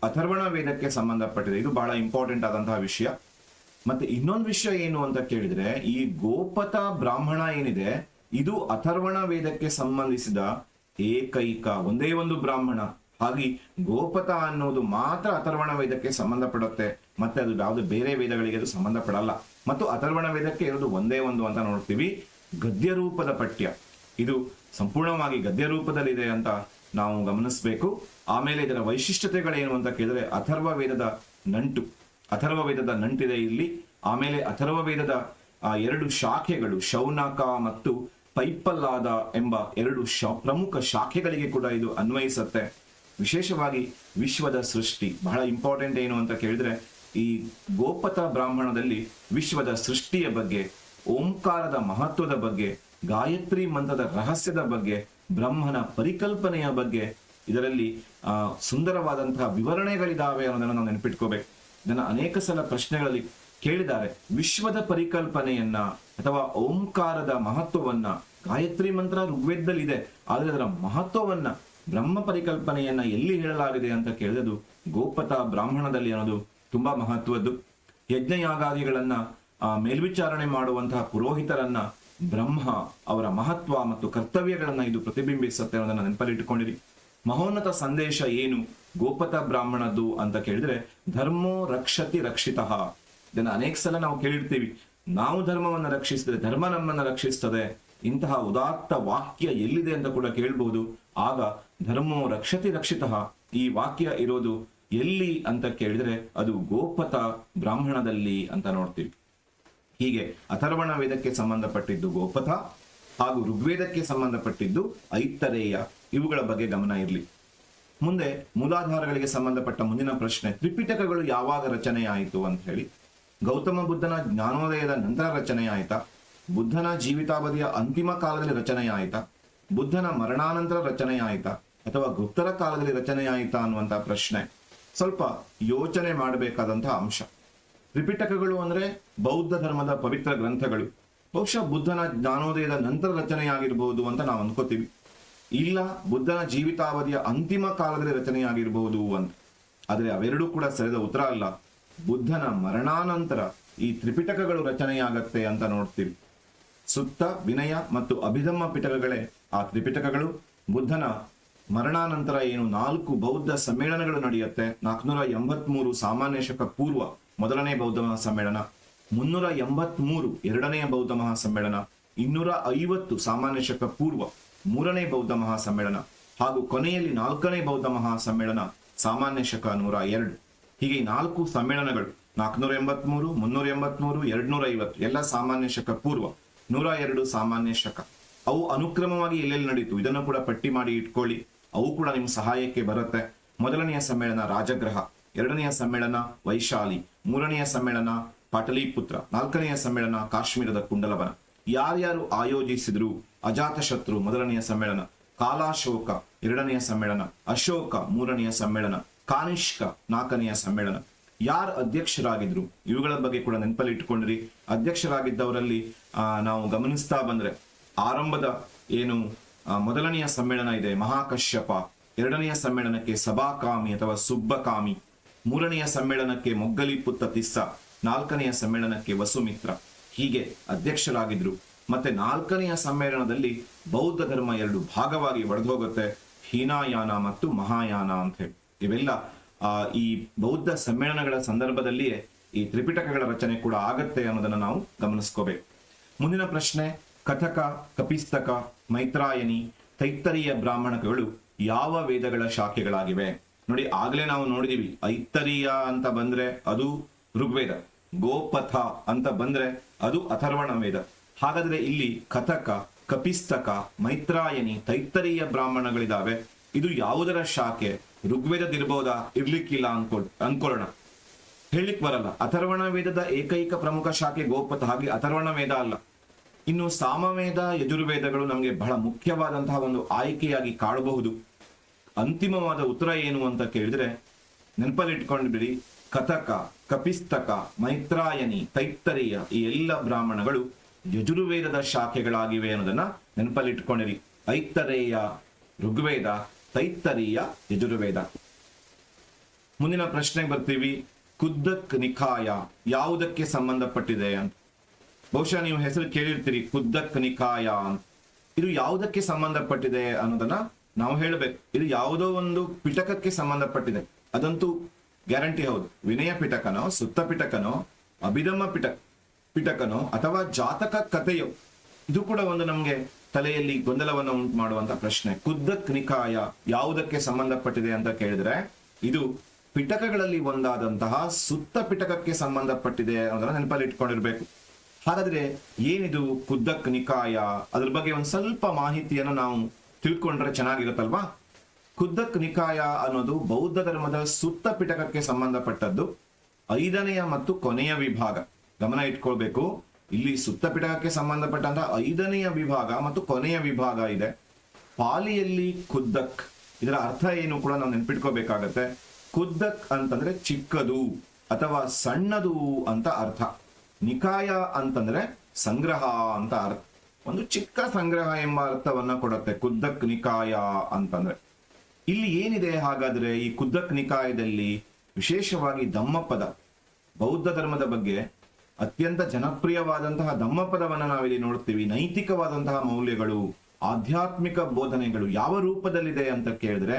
ಅಥರ್ವಣ ವೇದಕ್ಕೆ ಸಂಬಂಧಪಟ್ಟಿದೆ. ಇದು ಬಹಳ ಇಂಪಾರ್ಟೆಂಟ್ ಆದಂತಹ ವಿಷಯ. ಮತ್ತೆ ಇನ್ನೊಂದು ವಿಷಯ ಏನು ಅಂತ ಕೇಳಿದ್ರೆ, ಈ ಗೋಪಥ ಬ್ರಾಹ್ಮಣ ಏನಿದೆ ಇದು ಅಥರ್ವಣ ವೇದಕ್ಕೆ ಸಂಬಂಧಿಸಿದ ಏಕೈಕ ಒಂದೇ ಒಂದು ಬ್ರಾಹ್ಮಣ. ಹಾಗೆ ಗೋಪಥ ಅನ್ನೋದು ಮಾತ್ರ ಅಥರ್ವಣ ವೇದಕ್ಕೆ ಸಂಬಂಧಪಡುತ್ತೆ, ಮತ್ತೆ ಅದು ಯಾವುದು ಬೇರೆ ವೇದಗಳಿಗೆ ಅದು ಸಂಬಂಧಪಡಲ್ಲ. ಮತ್ತು ಅಥರ್ವಣ ವೇದಕ್ಕೆ ಇರೋದು ಒಂದೇ ಒಂದು ಅಂತ ನೋಡ್ತೀವಿ, ಗದ್ಯ ರೂಪದ ಪಠ್ಯ. ಇದು ಸಂಪೂರ್ಣವಾಗಿ ಗದ್ಯ ರೂಪದಲ್ಲಿದೆ ಅಂತ ನಾವು ಗಮನಿಸಬೇಕು. ಆಮೇಲೆ ಇದರ ವೈಶಿಷ್ಟ್ಯತೆಗಳೇನು ಅಂತ ಕೇಳಿದ್ರೆ, ಅಥರ್ವ ವೇದದ ನಂಟಿದೆ ಇಲ್ಲಿ. ಆಮೇಲೆ ಅಥರ್ವ ವೇದದ 2 ಶಾಖೆಗಳು, ಶೌನಕ ಮತ್ತು ಪೈಪ್ಪಲ್ಲಾದ ಎಂಬ 2 ಪ್ರಮುಖ ಶಾಖೆಗಳಿಗೆ ಕೂಡ ಇದು ಅನ್ವಯಿಸುತ್ತೆ. ವಿಶೇಷವಾಗಿ ವಿಶ್ವದ ಸೃಷ್ಟಿ ಬಹಳ ಇಂಪಾರ್ಟೆಂಟ್. ಏನು ಅಂತ ಕೇಳಿದ್ರೆ, ಈ ಗೋಪಥ ಬ್ರಾಹ್ಮಣದಲ್ಲಿ ವಿಶ್ವದ ಸೃಷ್ಟಿಯ ಬಗ್ಗೆ, ಓಂಕಾರದ ಮಹತ್ವದ ಬಗ್ಗೆ, ಗಾಯತ್ರಿ ಮಂತ್ರದ ರಹಸ್ಯದ ಬಗ್ಗೆ, ಬ್ರಹ್ಮನ ಪರಿಕಲ್ಪನೆಯ ಬಗ್ಗೆ ಇದರಲ್ಲಿ ಸುಂದರವಾದಂತಹ ವಿವರಣೆಗಳಿದಾವೆ ಅನ್ನೋದನ್ನು ನಾವು ನೆನಪಿಟ್ಕೋಬೇಕು. ಇದನ್ನ ಅನೇಕ ಸಲ ಪ್ರಶ್ನೆಗಳಲ್ಲಿ ಕೇಳಿದ್ದಾರೆ. ವಿಶ್ವದ ಪರಿಕಲ್ಪನೆಯನ್ನ ಅಥವಾ ಓಂಕಾರದ ಮಹತ್ವವನ್ನ, ಗಾಯತ್ರಿ ಮಂತ್ರ ಋಗ್ವೇದದಲ್ಲಿದೆ, ಆದರೆ ಅದರ ಮಹತ್ವವನ್ನ, ಬ್ರಹ್ಮ ಪರಿಕಲ್ಪನೆಯನ್ನ ಎಲ್ಲಿ ಹೇಳಲಾಗಿದೆ ಅಂತ ಕೇಳಿದ್ರೆ ಅದು ಗೋಪಥ ಬ್ರಾಹ್ಮಣದಲ್ಲಿ ಅನ್ನೋದು ತುಂಬಾ ಮಹತ್ವದ್ದು. ಯಜ್ಞಯಾಗಾದಿಗಳನ್ನ ಮೇಲ್ವಿಚಾರಣೆ ಮಾಡುವಂತಹ ಪುರೋಹಿತರನ್ನ ಬ್ರಹ್ಮ ಅವರ ಮಹತ್ವ ಮತ್ತು ಕರ್ತವ್ಯಗಳನ್ನ ಇದು ಪ್ರತಿಬಿಂಬಿಸುತ್ತೆ ಅನ್ನೋದನ್ನ ನೆನಪಲ್ಲಿಟ್ಟುಕೊಂಡಿರಿ. ಮಹೋನ್ನತ ಸಂದೇಶ ಏನು ಗೋಪಥ ಬ್ರಾಹ್ಮಣದ್ದು ಅಂತ ಕೇಳಿದ್ರೆ, ಧರ್ಮೋ ರಕ್ಷತಿ ರಕ್ಷಿತಃ. ಇದನ್ನ ಅನೇಕ ಸಲ ನಾವು ಕೇಳಿರ್ತೀವಿ, ನಾವು ಧರ್ಮವನ್ನ ರಕ್ಷಿಸಿದ್ರೆ ಧರ್ಮ ನಮ್ಮನ್ನ ರಕ್ಷಿಸ್ತದೆ. ಇಂತಹ ಉದಾತ್ತ ವಾಕ್ಯ ಎಲ್ಲಿದೆ ಅಂತ ಕೂಡ ಕೇಳಬಹುದು. ಆಗ ಧರ್ಮೋ ರಕ್ಷತಿ ರಕ್ಷಿತಃ ಈ ವಾಕ್ಯ ಇರೋದು ಎಲ್ಲಿ ಅಂತ ಕೇಳಿದ್ರೆ ಅದು ಗೋಪಥ ಬ್ರಾಹ್ಮಣದಲ್ಲಿ ಅಂತ ನೋಡ್ತೀವಿ. ಹೀಗೆ ಅಥರ್ವಣ ವೇದಕ್ಕೆ ಸಂಬಂಧಪಟ್ಟಿದ್ದು ಗೋಪಥ ಹಾಗೂ ಋಗ್ವೇದಕ್ಕೆ ಸಂಬಂಧಪಟ್ಟಿದ್ದು ಐತರೇಯ. ಇವುಗಳ ಬಗ್ಗೆ ಗಮನ ಇರಲಿ. ಮುಂದೆ ಮೂಲಾಧಾರಗಳಿಗೆ ಸಂಬಂಧಪಟ್ಟ ಮುಂದಿನ ಪ್ರಶ್ನೆ, ತ್ರಿಪಿಟಕಗಳು ಯಾವಾಗ ರಚನೆ ಆಯಿತು ಅಂತ ಹೇಳಿ. ಗೌತಮ ಬುದ್ಧನ ಜ್ಞಾನೋದಯದ ನಂತರ ರಚನೆ ಆಯ್ತಾ, ಬುದ್ಧನ ಜೀವಿತಾವಧಿಯ ಅಂತಿಮ ಕಾಲದಲ್ಲಿ ರಚನೆ ಆಯ್ತಾ, ಬುದ್ಧನ ಮರಣಾನಂತರ ರಚನೆ ಆಯ್ತಾ, ಅಥವಾ ಗುಪ್ತರ ಕಾಲದಲ್ಲಿ ರಚನೆ ಆಯ್ತಾ ಅನ್ನುವಂತಹ ಪ್ರಶ್ನೆ ಸ್ವಲ್ಪ ಯೋಚನೆ ಮಾಡಬೇಕಾದಂತಹ ಅಂಶ. ತ್ರಿಪಿಟಕಗಳು ಅಂದ್ರೆ ಬೌದ್ಧ ಧರ್ಮದ ಪವಿತ್ರ ಗ್ರಂಥಗಳು. ಬಹುಶಃ ಬುದ್ಧನ ಜ್ಞಾನೋದಯದ ನಂತರ ರಚನೆಯಾಗಿರ್ಬಹುದು ಅಂತ ನಾವು ಅನ್ಕೋತೀವಿ. ಇಲ್ಲ, ಬುದ್ಧನ ಜೀವಿತಾವಧಿಯ ಅಂತಿಮ ಕಾಲದಲ್ಲಿ ರಚನೆಯಾಗಿರಬಹುದು ಅಂತ. ಆದರೆ ಅವೆರಡೂ ಕೂಡ ಸರಿಯಾದ ಉತ್ತರ ಅಲ್ಲ. ಬುದ್ಧನ ಮರಣಾನಂತರ ಈ ತ್ರಿಪಿಟಕಗಳು ರಚನೆಯಾಗತ್ತೆ ಅಂತ ನೋಡ್ತೀವಿ. ಸುತ್ತ, ವಿನಯ ಮತ್ತು ಅಭಿಧಮ್ಮ ಪಿಟಕಗಳೇ ಆ ತ್ರಿಪಿಟಕಗಳು. ಬುದ್ಧನ ಮರಣಾನಂತರ ಏನು 4 ಬೌದ್ಧ ಸಮ್ಮೇಳನಗಳು ನಡೆಯುತ್ತೆ. 483 ಸಾಮಾನ್ಯ ಶಕ ಪೂರ್ವ ಮೊದಲನೇ ಬೌದ್ಧ ಮಹಾಸಮ್ಮೇಳನ, 383 ಎರಡನೆಯ ಬೌದ್ಧ ಮಹಾಸಮ್ಮೇಳನ, 250 ಸಾಮಾನ್ಯ ಶಕ ಪೂರ್ವ ಮೂರನೇ ಬೌದ್ಧ ಮಹಾಸಮ್ಮೇಳನ, ಹಾಗೂ ಕೊನೆಯಲ್ಲಿ 4ನೇ ಬೌದ್ಧ ಮಹಾಸಮ್ಮೇಳನ ಸಾಮಾನ್ಯ ಶಕ 102. ಹೀಗೆ 4 ಸಮ್ಮೇಳನಗಳು 483, 383, 250 ಎಲ್ಲ ಸಾಮಾನ್ಯ ಶಕ ಪೂರ್ವ, 102 ಸಾಮಾನ್ಯ ಶಕ. ಅವು ಅನುಕ್ರಮವಾಗಿ ಎಲ್ಲೆಲ್ಲಿ ನಡೀತು ಇದನ್ನು ಕೂಡ ಪಟ್ಟಿ ಮಾಡಿ ಇಟ್ಕೊಳ್ಳಿ. ಅವು ಕೂಡ ನಿಮ್ಮ ಸಹಾಯಕ್ಕೆ ಬರುತ್ತೆ. ಮೊದಲನೆಯ ಸಮ್ಮೇಳನ ರಾಜಗೃಹ, 2ನೆಯ ಸಮ್ಮೇಳನ ವೈಶಾಲಿ, 3ನೆಯ ಸಮ್ಮೇಳನ ಪಾಟಲಿಪುತ್ರ, 4ನೆಯ ಸಮ್ಮೇಳನ ಕಾಶ್ಮೀರದ ಕುಂಡಲವನ. ಯಾರ್ಯಾರು ಆಯೋಜಿಸಿದ್ರು? ಅಜಾತಶತ್ರು 1ನೆಯ ಸಮ್ಮೇಳನ, ಕಾಲಾಶೋಕ 2ನೆಯ ಸಮ್ಮೇಳನ, ಅಶೋಕ 3ನೆಯ ಸಮ್ಮೇಳನ, ಕಾನಿಷ್ಕ 4ನೆಯ ಸಮ್ಮೇಳನ. ಯಾರು ಅಧ್ಯಕ್ಷರಾಗಿದ್ರು ಇವುಗಳ ಬಗ್ಗೆ ಕೂಡ ನೆನಪಲ್ಲಿ ಇಟ್ಟುಕೊಂಡ್ರಿ. ಅಧ್ಯಕ್ಷರಾಗಿದ್ದವರಲ್ಲಿ ನಾವು ಗಮನಿಸ್ತಾ ಬಂದ್ರೆ ಆರಂಭದ ಏನು ಮೊದಲನೆಯ ಸಮ್ಮೇಳನ ಇದೆ ಮಹಾಕಶ್ಯಪ, 2ನೆಯ ಸಮ್ಮೇಳನಕ್ಕೆ ಸಭಾಕಾಮಿ ಅಥವಾ ಸುಬ್ಬಕಾಮಿ, 3ನೆಯ ಸಮ್ಮೇಳನಕ್ಕೆ ಮೊಗ್ಗಲಿಪುತ್ತ ತಿಸ್ಸ, 4ನೆಯ ಸಮ್ಮೇಳನಕ್ಕೆ ವಸುಮಿತ್ರ. ಹೀಗೆ ಅಧ್ಯಕ್ಷರಾಗಿದ್ರು. ಮತ್ತೆ 4ನೆಯ ಸಮ್ಮೇಳನದಲ್ಲಿ ಬೌದ್ಧ ಧರ್ಮ 2 ಭಾಗವಾಗಿ ಒಡೆದೋಗುತ್ತೆ, ಹೀನಾಯಾನ ಮತ್ತು ಮಹಾಯಾನ ಅಂತ ಹೇಳಿ. ಇವೆಲ್ಲ ಈ ಬೌದ್ಧ ಸಮ್ಮೇಳನಗಳ ಸಂದರ್ಭದಲ್ಲಿಯೇ ಈ ತ್ರಿಪಿಟಕಗಳ ರಚನೆ ಕೂಡ ಆಗತ್ತೆ ಅನ್ನೋದನ್ನ ನಾವು ಗಮನಿಸ್ಕೋಬೇಕು. ಮುಂದಿನ ಪ್ರಶ್ನೆ, ಕಥಕ, ಕಪಿಸ್ತಕ, ಮೈತ್ರಾಯನಿ, ತೈತ್ತರೀಯ ಬ್ರಾಹ್ಮಣಗಳು ಯಾವ ವೇದಗಳ ಶಾಖೆಗಳಾಗಿವೆ? ನೋಡಿ, ಆಗ್ಲೇ ನಾವು ನೋಡಿದೀವಿ, ಐತ್ತರೀಯ ಅಂತ ಬಂದ್ರೆ ಅದು ಋಗ್ವೇದ, ಗೋಪಥ ಅಂತ ಬಂದ್ರೆ ಅದು ಅಥರ್ವಣ ವೇದ. ಹಾಗಾದ್ರೆ ಇಲ್ಲಿ ಕಥಕ, ಕಪಿಸ್ತಕ, ಮೈತ್ರಾಯನಿ, ತೈತ್ತರೀಯ ಬ್ರಾಹ್ಮಣಗಳಿದಾವೆ. ಇದು ಯಾವುದರ ಶಾಖೆ? ಋಗ್ವೇದದಿರ್ಬೋದಾ? ಇರ್ಲಿಕ್ಕಿಲ್ಲ ಅನ್ಕೊಳ್ಳೋಣ, ಹೇಳಿಕ್ ಬರಲ್ಲ. ಅಥರ್ವಣ ವೇದದ ಏಕೈಕ ಪ್ರಮುಖ ಶಾಖೆ ಗೋಪಥ, ಹಾಗೆ ಅಥರ್ವಣ ವೇದ ಅಲ್ಲ. ಇನ್ನು ಸಾಮವೇದ, ಯಜುರ್ವೇದಗಳು ನಮಗೆ ಬಹಳ ಮುಖ್ಯವಾದಂತಹ ಒಂದು ಆಯ್ಕೆಯಾಗಿ ಕಾಣಬಹುದು. ಅಂತಿಮವಾದ ಉತ್ತರ ಏನು ಅಂತ ಕೇಳಿದ್ರೆ ನೆನಪಲ್ಲಿಟ್ಕೊಂಡು ಬಿಡಿ, ಕಥಕ, ಕಪಿಸ್ತಕ, ಮೈತ್ರಾಯನಿ, ತೈತ್ತರೀಯ ಈ ಎಲ್ಲ ಬ್ರಾಹ್ಮಣಗಳು ಯಜುರ್ವೇದದ ಶಾಖೆಗಳಾಗಿವೆ ಅನ್ನೋದನ್ನ ನೆನಪಲ್ಲಿಟ್ಕೊಂಡಿರಿ. ಐತ್ತರೇಯ ಋಗ್ವೇದ, ತೈತ್ತರೀಯ ಯಜುರ್ವೇದ. ಮುಂದಿನ ಪ್ರಶ್ನೆಗೆ ಬರ್ತೀವಿ, ಕುದ್ದಕ್ ನಿಕಾಯ ಯಾವುದಕ್ಕೆ ಸಂಬಂಧಪಟ್ಟಿದೆ ಅಂತ. ಬಹುಶಃ ನೀವು ಹೆಸರು ಕೇಳಿರ್ತೀರಿ, ಕುದ್ದಕ್ ನಿಕಾಯ ಅಂತ. ಇದು ಯಾವುದಕ್ಕೆ ಸಂಬಂಧಪಟ್ಟಿದೆ ಅನ್ನೋದನ್ನ ನಾವು ಹೇಳಬೇಕು. ಇದು ಯಾವುದೋ ಒಂದು ಪಿಟಕಕ್ಕೆ ಸಂಬಂಧಪಟ್ಟಿದೆ, ಅದಂತೂ ಗ್ಯಾರಂಟಿ ಹೌದು. ವಿನಯ ಪಿಟಕನೋ, ಸುತ್ತ ಪಿಟಕನೋ, ಅಭಿಧಮ್ಮ ಪಿಟಕನೋ ಅಥವಾ ಜಾತಕ ಕಥೆಯೋ, ಇದು ಕೂಡ ಒಂದು ನಮ್ಗೆ ತಲೆಯಲ್ಲಿ ಗೊಂದಲವನ್ನು ಉಂಟು ಮಾಡುವಂತ ಪ್ರಶ್ನೆ. ಕುದ್ದಕ್ ನಿಕಾಯ ಯಾವುದಕ್ಕೆ ಸಂಬಂಧಪಟ್ಟಿದೆ ಅಂತ ಕೇಳಿದ್ರೆ ಇದು ಪಿಟಕಗಳಲ್ಲಿ ಒಂದಾದಂತಹ ಸುತ್ತ ಪಿಟಕಕ್ಕೆ ಸಂಬಂಧಪಟ್ಟಿದೆ ಅನ್ನೋದನ್ನ ನೆನಪಲ್ಲಿ ಇಟ್ಕೊಂಡಿರ್ಬೇಕು. ಹಾಗಾದ್ರೆ ಏನಿದು ಕುದ್ದಕ್ ನಿಕಾಯ? ಅದ್ರ ಬಗ್ಗೆ ಒಂದ್ ಸ್ವಲ್ಪ ಮಾಹಿತಿಯನ್ನು ನಾವು ತಿಳ್ಕೊಂಡ್ರೆ ಚೆನ್ನಾಗಿರುತ್ತಲ್ವಾ? ಕುದ್ದಕ್ ನಿಕಾಯ ಅನ್ನೋದು ಬೌದ್ಧ ಧರ್ಮದ ಸುತ್ತ ಪಿಟಕಕ್ಕೆ ಸಂಬಂಧಪಟ್ಟದ್ದು, 5ನೆಯ ಮತ್ತು ಕೊನೆಯ ವಿಭಾಗ. ಗಮನ ಇಟ್ಕೊಳ್ಬೇಕು, ಇಲ್ಲಿ ಸುತ್ತ ಪಿಟಕಕ್ಕೆ ಸಂಬಂಧಪಟ್ಟಂತಹ 5ನೆಯ ವಿಭಾಗ ಮತ್ತು ಕೊನೆಯ ವಿಭಾಗ ಇದೆ. ಪಾಲಿಯಲ್ಲಿ ಕುದ್ದಕ್, ಇದರ ಅರ್ಥ ಏನು ಕೂಡ ನಾವು ನೆನ್ಪಿಟ್ಕೋಬೇಕಾಗತ್ತೆ. ಕುದ್ದಕ್ ಅಂತಂದ್ರೆ ಚಿಕ್ಕದು ಅಥವಾ ಸಣ್ಣದು ಅಂತ ಅರ್ಥ. ನಿಕಾಯ ಅಂತಂದ್ರೆ ಸಂಗ್ರಹ ಅಂತ ಅರ್ಥ, ಒಂದು ಚಿಕ್ಕ ಸಂಗ್ರಹ ಎಂಬ ಅರ್ಥವನ್ನ ಕೊಡುತ್ತೆ ಕುದ್ದಕ್ ನಿಕಾಯ ಅಂತಂದ್ರೆ. ಇಲ್ಲಿ ಏನಿದೆ ಹಾಗಾದ್ರೆ ಈ ಕುದ್ದಕ್ ನಿಕಾಯದಲ್ಲಿ? ವಿಶೇಷವಾಗಿ ಧಮ್ಮಪದ, ಬೌದ್ಧ ಧರ್ಮದ ಬಗ್ಗೆ ಅತ್ಯಂತ ಜನಪ್ರಿಯವಾದಂತಹ ಧಮ್ಮಪದವನ್ನ ನಾವಿಲ್ಲಿ ನೋಡ್ತೀವಿ. ನೈತಿಕವಾದಂತಹ ಮೌಲ್ಯಗಳು, ಆಧ್ಯಾತ್ಮಿಕ ಬೋಧನೆಗಳು ಯಾವ ರೂಪದಲ್ಲಿದೆ ಅಂತ ಕೇಳಿದ್ರೆ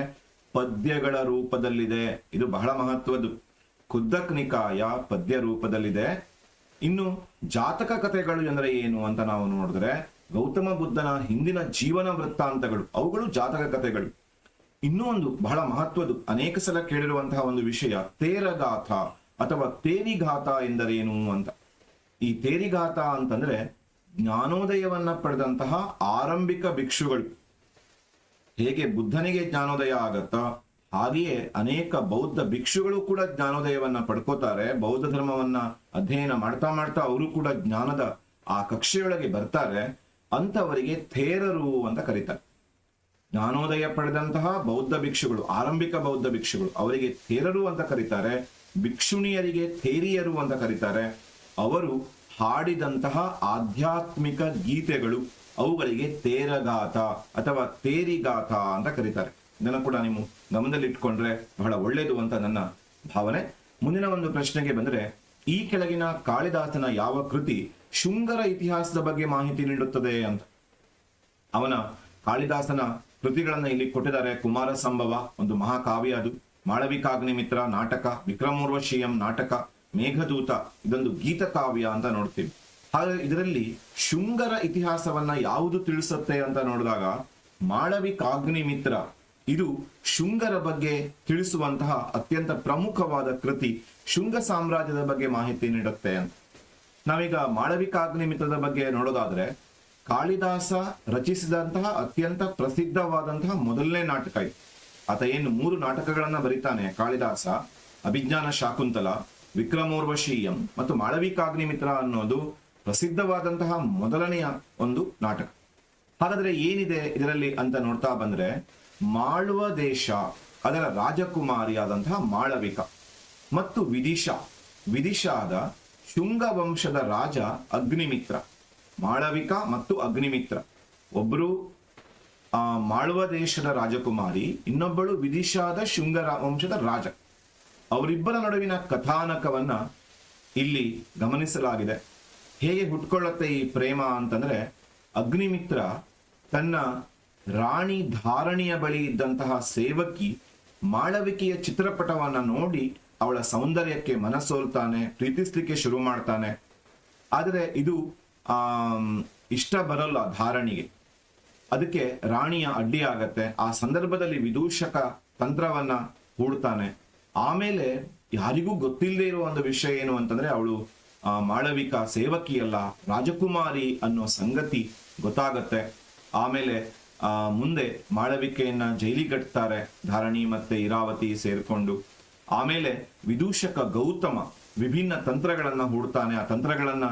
ಪದ್ಯಗಳ ರೂಪದಲ್ಲಿದೆ. ಇದು ಬಹಳ ಮಹತ್ವದ್ದು. ಕುದ್ದಕ್ ನಿಕಾಯ ಪದ್ಯ ರೂಪದಲ್ಲಿದೆ. ಇನ್ನು ಜಾತಕ ಕಥೆಗಳು ಅಂದ್ರೆ ಏನು ಅಂತ ನಾವು ನೋಡಿದ್ರೆ ಗೌತಮ ಬುದ್ಧನ ಹಿಂದಿನ ಜೀವನ ವೃತ್ತಾಂತಗಳು, ಅವುಗಳು ಜಾತಕ ಕಥೆಗಳು. ಇನ್ನೂ ಒಂದು ಬಹಳ ಮಹತ್ವದ್ದು, ಅನೇಕ ಸಲ ಕೇಳಿರುವಂತಹ ಒಂದು ವಿಷಯ, ತೇರಗಾಥ ಅಥವಾ ತೇರಿಗಾಥ ಎಂದರೇನು ಅಂತ. ಈ ತೇರಿಗಾಥ ಅಂತಂದ್ರೆ ಜ್ಞಾನೋದಯವನ್ನ ಪಡೆದಂತಹ ಆರಂಭಿಕ ಭಿಕ್ಷುಗಳು. ಹೇಗೆ ಬುದ್ಧನಿಗೆ ಜ್ಞಾನೋದಯ ಆಗತ್ತೋ ಹಾಗೆಯೇ ಅನೇಕ ಬೌದ್ಧ ಭಿಕ್ಷುಗಳು ಕೂಡ ಜ್ಞಾನೋದಯವನ್ನ ಪಡ್ಕೋತಾರೆ. ಬೌದ್ಧ ಧರ್ಮವನ್ನ ಅಧ್ಯಯನ ಮಾಡ್ತಾ ಮಾಡ್ತಾ ಅವರು ಕೂಡ ಜ್ಞಾನದ ಆ ಕಕ್ಷೆಯೊಳಗೆ ಬರ್ತಾರೆ. ಅಂತವರಿಗೆ ಥೇರರು ಅಂತ ಕರೀತಾರೆ. ಜ್ಞಾನೋದಯ ಪಡೆದಂತಹ ಬೌದ್ಧ ಭಿಕ್ಷುಗಳು, ಆರಂಭಿಕ ಬೌದ್ಧ ಭಿಕ್ಷುಗಳು, ಅವರಿಗೆ ಥೇರರು ಅಂತ ಕರೀತಾರೆ. ಭಿಕ್ಷುಣಿಯರಿಗೆ ಥೇರಿಯರು ಅಂತ ಕರೀತಾರೆ. ಅವರು ಹಾಡಿದಂತಹ ಆಧ್ಯಾತ್ಮಿಕ ಗೀತೆಗಳು, ಅವುಗಳಿಗೆ ತೇರಗಾಥ ಅಥವಾ ತೇರಿಗಾಥ ಅಂತ ಕರೀತಾರೆ. ಇದನ್ನು ಕೂಡ ನೀವು ಗಮನದಲ್ಲಿ ಇಟ್ಕೊಂಡ್ರೆ ಬಹಳ ಒಳ್ಳೆಯದು ಅಂತ ನನ್ನ ಭಾವನೆ. ಮುಂದಿನ ಒಂದು ಪ್ರಶ್ನೆಗೆ ಬಂದ್ರೆ, ಈ ಕೆಳಗಿನ ಕಾಳಿದಾಸನ ಯಾವ ಕೃತಿ ಶುಂಗರ ಇತಿಹಾಸದ ಬಗ್ಗೆ ಮಾಹಿತಿ ನೀಡುತ್ತದೆ ಅಂತ. ಅವನ ಕಾಳಿದಾಸನ ಕೃತಿಗಳನ್ನ ಇಲ್ಲಿ ಕೊಟ್ಟಿದ್ದಾರೆ. ಕುಮಾರ ಸಂಭವ ಒಂದು ಮಹಾಕಾವ್ಯ, ಅದು ಮಾಳವಿಕಾಗ್ನಿಮಿತ್ರ ನಾಟಕ, ವಿಕ್ರಮೋರ್ವಶೀಯಂ ನಾಟಕ, ಮೇಘದೂತ ಇದೊಂದು ಗೀತ ಕಾವ್ಯ ಅಂತ ನೋಡ್ತೀವಿ. ಹಾಗೆ ಇದರಲ್ಲಿ ಶುಂಗರ ಇತಿಹಾಸವನ್ನ ಯಾವುದು ತಿಳಿಸುತ್ತೆ ಅಂತ ನೋಡಿದಾಗ ಮಾಳವಿಕಾಗ್ನಿಮಿತ್ರ ಇದು ಶುಂಗರ ಬಗ್ಗೆ ತಿಳಿಸುವಂತಹ ಅತ್ಯಂತ ಪ್ರಮುಖವಾದ ಕೃತಿ. ಶುಂಗ ಸಾಮ್ರಾಜ್ಯದ ಬಗ್ಗೆ ಮಾಹಿತಿ ನೀಡುತ್ತೆ ಅಂತ. ನಾವೀಗ ಮಾಳವಿಕಾಗ್ನಿಮಿತ್ರದ ಬಗ್ಗೆ ನೋಡೋದಾದ್ರೆ ಕಾಳಿದಾಸ ರಚಿಸಿದಂತಹ ಅತ್ಯಂತ ಪ್ರಸಿದ್ಧವಾದಂತಹ ಮೊದಲನೇ ನಾಟಕ ಇದು. ಆತ ಏನು 3 ನಾಟಕಗಳನ್ನ ಬರೀತಾನೆ ಕಾಳಿದಾಸ, ಅಭಿಜ್ಞಾನ ಶಾಕುಂತಲ, ವಿಕ್ರಮೋರ್ವಶೀಯಂ ಮತ್ತು ಮಾಳವಿಕಾಗ್ನಿಮಿತ್ರ ಅನ್ನೋದು ಪ್ರಸಿದ್ಧವಾದಂತಹ ಮೊದಲನೆಯ ಒಂದು ನಾಟಕ. ಹಾಗಾದ್ರೆ ಏನಿದೆ ಇದರಲ್ಲಿ ಅಂತ ನೋಡ್ತಾ ಬಂದ್ರೆ, ಮಾಳ್ವ ದೇಶ, ಅದರ ರಾಜಕುಮಾರಿಯಾದಂತಹ ಮಾಳವಿಕ ಮತ್ತು ವಿದಿಶಾದ ಶುಂಗ ವಂಶದ ರಾಜ ಅಗ್ನಿಮಿತ್ರ. ಮಾಳವಿಕ ಮತ್ತು ಅಗ್ನಿಮಿತ್ರ, ಒಬ್ರು ಮಾಳ್ವ ದೇಶದ ರಾಜಕುಮಾರಿ, ಇನ್ನೊಬ್ಬಳು ವಿದಿಶಾದ ಶುಂಗ ವಂಶದ ರಾಜ. ಅವರಿಬ್ಬರ ನಡುವಿನ ಕಥಾನಕವನ್ನ ಇಲ್ಲಿ ಗಮನಿಸಲಾಗಿದೆ. ಹೇಗೆ ಹುಟ್ಕೊಳ್ಳುತ್ತೆ ಈ ಪ್ರೇಮ ಅಂತಂದ್ರೆ, ಅಗ್ನಿಮಿತ್ರ ತನ್ನ ರಾಣಿ ಧಾರಣಿಯ ಬಳಿ ಇದ್ದಂತಹ ಸೇವಕಿ ಮಾಳವಿಕೆಯ ಚಿತ್ರಪಟವನ್ನ ನೋಡಿ ಅವಳ ಸೌಂದರ್ಯಕ್ಕೆ ಮನಸೋಲ್ತಾನೆ, ಪ್ರೀತಿಸ್ಲಿಕ್ಕೆ ಶುರು ಮಾಡ್ತಾನೆ. ಆದರೆ ಇದು ಆ ಇಷ್ಟ ಬರಲ್ಲ ಧಾರಣಿಗೆ. ಅದಕ್ಕೆ ರಾಣಿಯ ಅಡ್ಡಿ ಆಗತ್ತೆ. ಆ ಸಂದರ್ಭದಲ್ಲಿ ವಿದೂಷಕ ತಂತ್ರವನ್ನ ಹೂಡ್ತಾನೆ. ಆಮೇಲೆ ಯಾರಿಗೂ ಗೊತ್ತಿಲ್ಲದೆ ಇರುವ ಒಂದು ವಿಷಯ ಏನು ಅಂತಂದ್ರೆ, ಅವಳು ಮಾಳವಿಕಾ ಸೇವಕಿಯಲ್ಲ, ರಾಜಕುಮಾರಿ ಅನ್ನೋ ಸಂಗತಿ ಗೊತ್ತಾಗತ್ತೆ. ಆಮೇಲೆ ಮುಂದೆ ಮಾಳವಿಕೆಯನ್ನ ಜೈಲಿಗಟ್ತಾರೆ ಧಾರಣಿ ಮತ್ತೆ ಇರಾವತಿ ಸೇರ್ಕೊಂಡು. ಆಮೇಲೆ ವಿದೂಷಕ ಗೌತಮ ವಿಭಿನ್ನ ತಂತ್ರಗಳನ್ನ ಹೂಡ್ತಾನೆ. ಆ ತಂತ್ರಗಳನ್ನ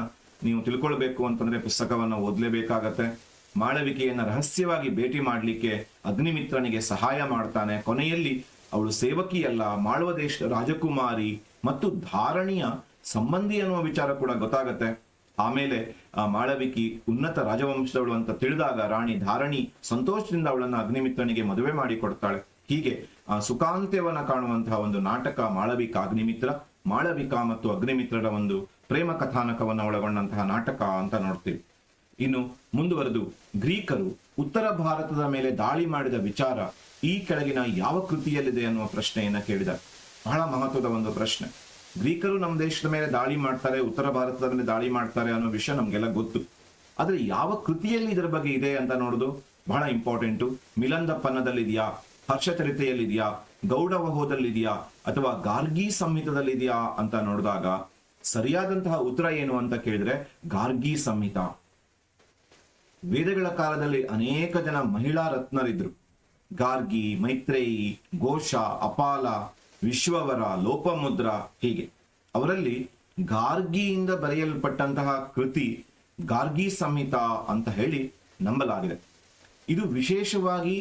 ನೀವು ತಿಳ್ಕೊಳ್ಬೇಕು ಅಂತಂದ್ರೆ ಪುಸ್ತಕವನ್ನ ಓದ್ಲೇಬೇಕಾಗತ್ತೆ. ಮಾಳವಿಕೆಯನ್ನ ರಹಸ್ಯವಾಗಿ ಭೇಟಿ ಮಾಡಲಿಕ್ಕೆ ಅಗ್ನಿಮಿತ್ರನಿಗೆ ಸಹಾಯ ಮಾಡ್ತಾನೆ. ಕೊನೆಯಲ್ಲಿ ಅವಳು ಸೇವಕಿಯಲ್ಲ, ಮಾಳ್ವ ದೇಶದ ರಾಜಕುಮಾರಿ ಮತ್ತು ಧಾರಣಿಯ ಸಂಬಂಧಿ ಅನ್ನುವ ವಿಚಾರ ಕೂಡ ಗೊತ್ತಾಗತ್ತೆ. ಆಮೇಲೆ ಮಾಳವಿಕಿ ಉನ್ನತ ರಾಜವಂಶದವಳು ಅಂತ ತಿಳಿದಾಗ ರಾಣಿ ಧಾರಣಿ ಸಂತೋಷದಿಂದ ಅವಳನ್ನ ಅಗ್ನಿಮಿತ್ರನಿಗೆ ಮದುವೆ ಮಾಡಿ ಕೊಡ್ತಾಳೆ. ಹೀಗೆ ಸುಖಾಂತ್ಯವನ್ನ ಕಾಣುವಂತಹ ಒಂದು ನಾಟಕ ಮಾಳವಿಕಾ ಅಗ್ನಿಮಿತ್ರ. ಮಾಳವಿಕಾ ಮತ್ತು ಅಗ್ನಿಮಿತ್ರರ ಒಂದು ಪ್ರೇಮ ಕಥಾನಕವನ್ನು ಒಳಗೊಂಡಂತಹ ನಾಟಕ ಅಂತ ನೋಡ್ತೀವಿ. ಇನ್ನು ಮುಂದುವರೆದು ಗ್ರೀಕರು ಉತ್ತರ ಭಾರತದ ಮೇಲೆ ದಾಳಿ ಮಾಡಿದ ವಿಚಾರ ಈ ಕೆಳಗಿನ ಯಾವ ಕೃತಿಯಲ್ಲಿದೆ ಅನ್ನುವ ಪ್ರಶ್ನೆಯನ್ನ ಕೇಳಿದ. ಬಹಳ ಮಹತ್ವದ ಒಂದು ಪ್ರಶ್ನೆ. ಗ್ರೀಕರು ನಮ್ಮ ದೇಶದ ಮೇಲೆ ದಾಳಿ ಮಾಡ್ತಾರೆ, ಉತ್ತರ ಭಾರತದ ಮೇಲೆ ದಾಳಿ ಮಾಡ್ತಾರೆ ಅನ್ನೋ ವಿಷಯ ನಮ್ಗೆಲ್ಲ ಗೊತ್ತು. ಆದ್ರೆ ಯಾವ ಕೃತಿಯಲ್ಲಿ ಇದರ ಬಗ್ಗೆ ಇದೆ ಅಂತ ನೋಡೋದು ಬಹಳ ಇಂಪಾರ್ಟೆಂಟು. ಮಿಲಂದ ಪನ್ನದಲ್ಲಿದೆಯಾ, ಹರ್ಷಚರಿತೆಯಲ್ಲಿದೆಯಾ, ಗೌಡವಹೋದಲ್ಲಿದೆಯಾ, ಅಥವಾ ಗಾರ್ಗಿ ಸಂಹಿತದಲ್ಲಿದೆಯಾ ಅಂತ ನೋಡಿದಾಗ ಸರಿಯಾದಂತಹ ಉತ್ತರ ಏನು ಅಂತ ಕೇಳಿದ್ರೆ ಗಾರ್ಗಿ ಸಂಹಿತ. ವೇದಗಳ ಕಾಲದಲ್ಲಿ ಅನೇಕ ಜನ ಮಹಿಳಾ ರತ್ನರಿದ್ರು. ಗಾರ್ಗಿ, ಮೈತ್ರೇಯಿ, ಘೋಷ, ಅಪಾಲ, ವಿಶ್ವವರ, ಲೋಪಮುದ್ರ, ಹೀಗೆ. ಅವರಲ್ಲಿ ಗಾರ್ಗಿಯಿಂದ ಬರೆಯಲ್ಪಟ್ಟಂತಹ ಕೃತಿ ಗಾರ್ಗಿ ಸಂಹಿತ ಅಂತ ಹೇಳಿ ನಂಬಲಾಗಿದೆ. ಇದು ವಿಶೇಷವಾಗಿ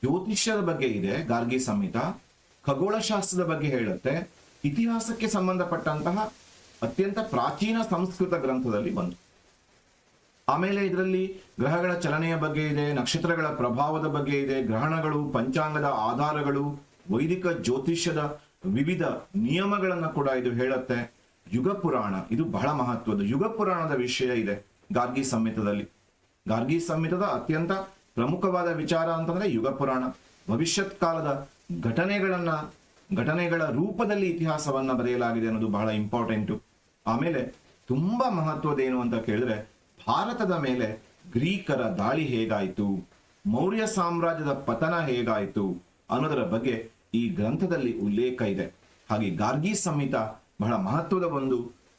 ಜ್ಯೋತಿಷ್ಯದ ಬಗ್ಗೆ ಇದೆ. ಗಾರ್ಗಿ ಸಂಹಿತ ಖಗೋಳಶಾಸ್ತ್ರದ ಬಗ್ಗೆ ಹೇಳುತ್ತೆ. ಇತಿಹಾಸಕ್ಕೆ ಸಂಬಂಧಪಟ್ಟಂತಹ ಅತ್ಯಂತ ಪ್ರಾಚೀನ ಸಂಸ್ಕೃತ ಗ್ರಂಥದಲ್ಲಿ ಒಂದು. ಆಮೇಲೆ ಇದರಲ್ಲಿ ಗ್ರಹಗಳ ಚಲನೆಯ ಬಗ್ಗೆ ಇದೆ, ನಕ್ಷತ್ರಗಳ ಪ್ರಭಾವದ ಬಗ್ಗೆ ಇದೆ, ಗ್ರಹಣಗಳು, ಪಂಚಾಂಗದ ಆಧಾರಗಳು, ವೈದಿಕ ಜ್ಯೋತಿಷ್ಯದ ವಿವಿಧ ನಿಯಮಗಳನ್ನ ಕೂಡ ಇದು ಹೇಳುತ್ತೆ. ಯುಗ ಪುರಾಣ ಇದು ಬಹಳ ಮಹತ್ವದ. ಯುಗ ಪುರಾಣದ ವಿಷಯ ಇದೆ ಗಾರ್ಗಿ ಸಂಹಿತದಲ್ಲಿ. ಗಾರ್ಗಿ ಸಂಹಿತದ ಅತ್ಯಂತ ಪ್ರಮುಖವಾದ ವಿಚಾರ ಅಂತಂದ್ರೆ ಯುಗ ಪುರಾಣ. ಭವಿಷ್ಯತ್ ಕಾಲದ ಘಟನೆಗಳ ರೂಪದಲ್ಲಿ ಇತಿಹಾಸವನ್ನ ಬರೆಯಲಾಗಿದೆ ಅನ್ನೋದು ಬಹಳ ಇಂಪಾರ್ಟೆಂಟು. ಆಮೇಲೆ ತುಂಬಾ ಮಹತ್ವದೇನು ಅಂತ ಕೇಳಿದ್ರೆ ಭಾರತದ ಮೇಲೆ ಗ್ರೀಕರ ದಾಳಿ ಹೇಗಾಯಿತು, ಮೌರ್ಯ ಸಾಮ್ರಾಜ್ಯದ ಪತನ ಹೇಗಾಯಿತು ಅನ್ನೋದರ ಬಗ್ಗೆ ಈ ಗ್ರಂಥದಲ್ಲಿ ಉಲ್ಲೇಖ ಇದೆ. ಹಾಗೆ ಗಾರ್ಗಿ ಸಂಹಿತ ಬಹಳ ಮಹತ್ವದ ಒಂದು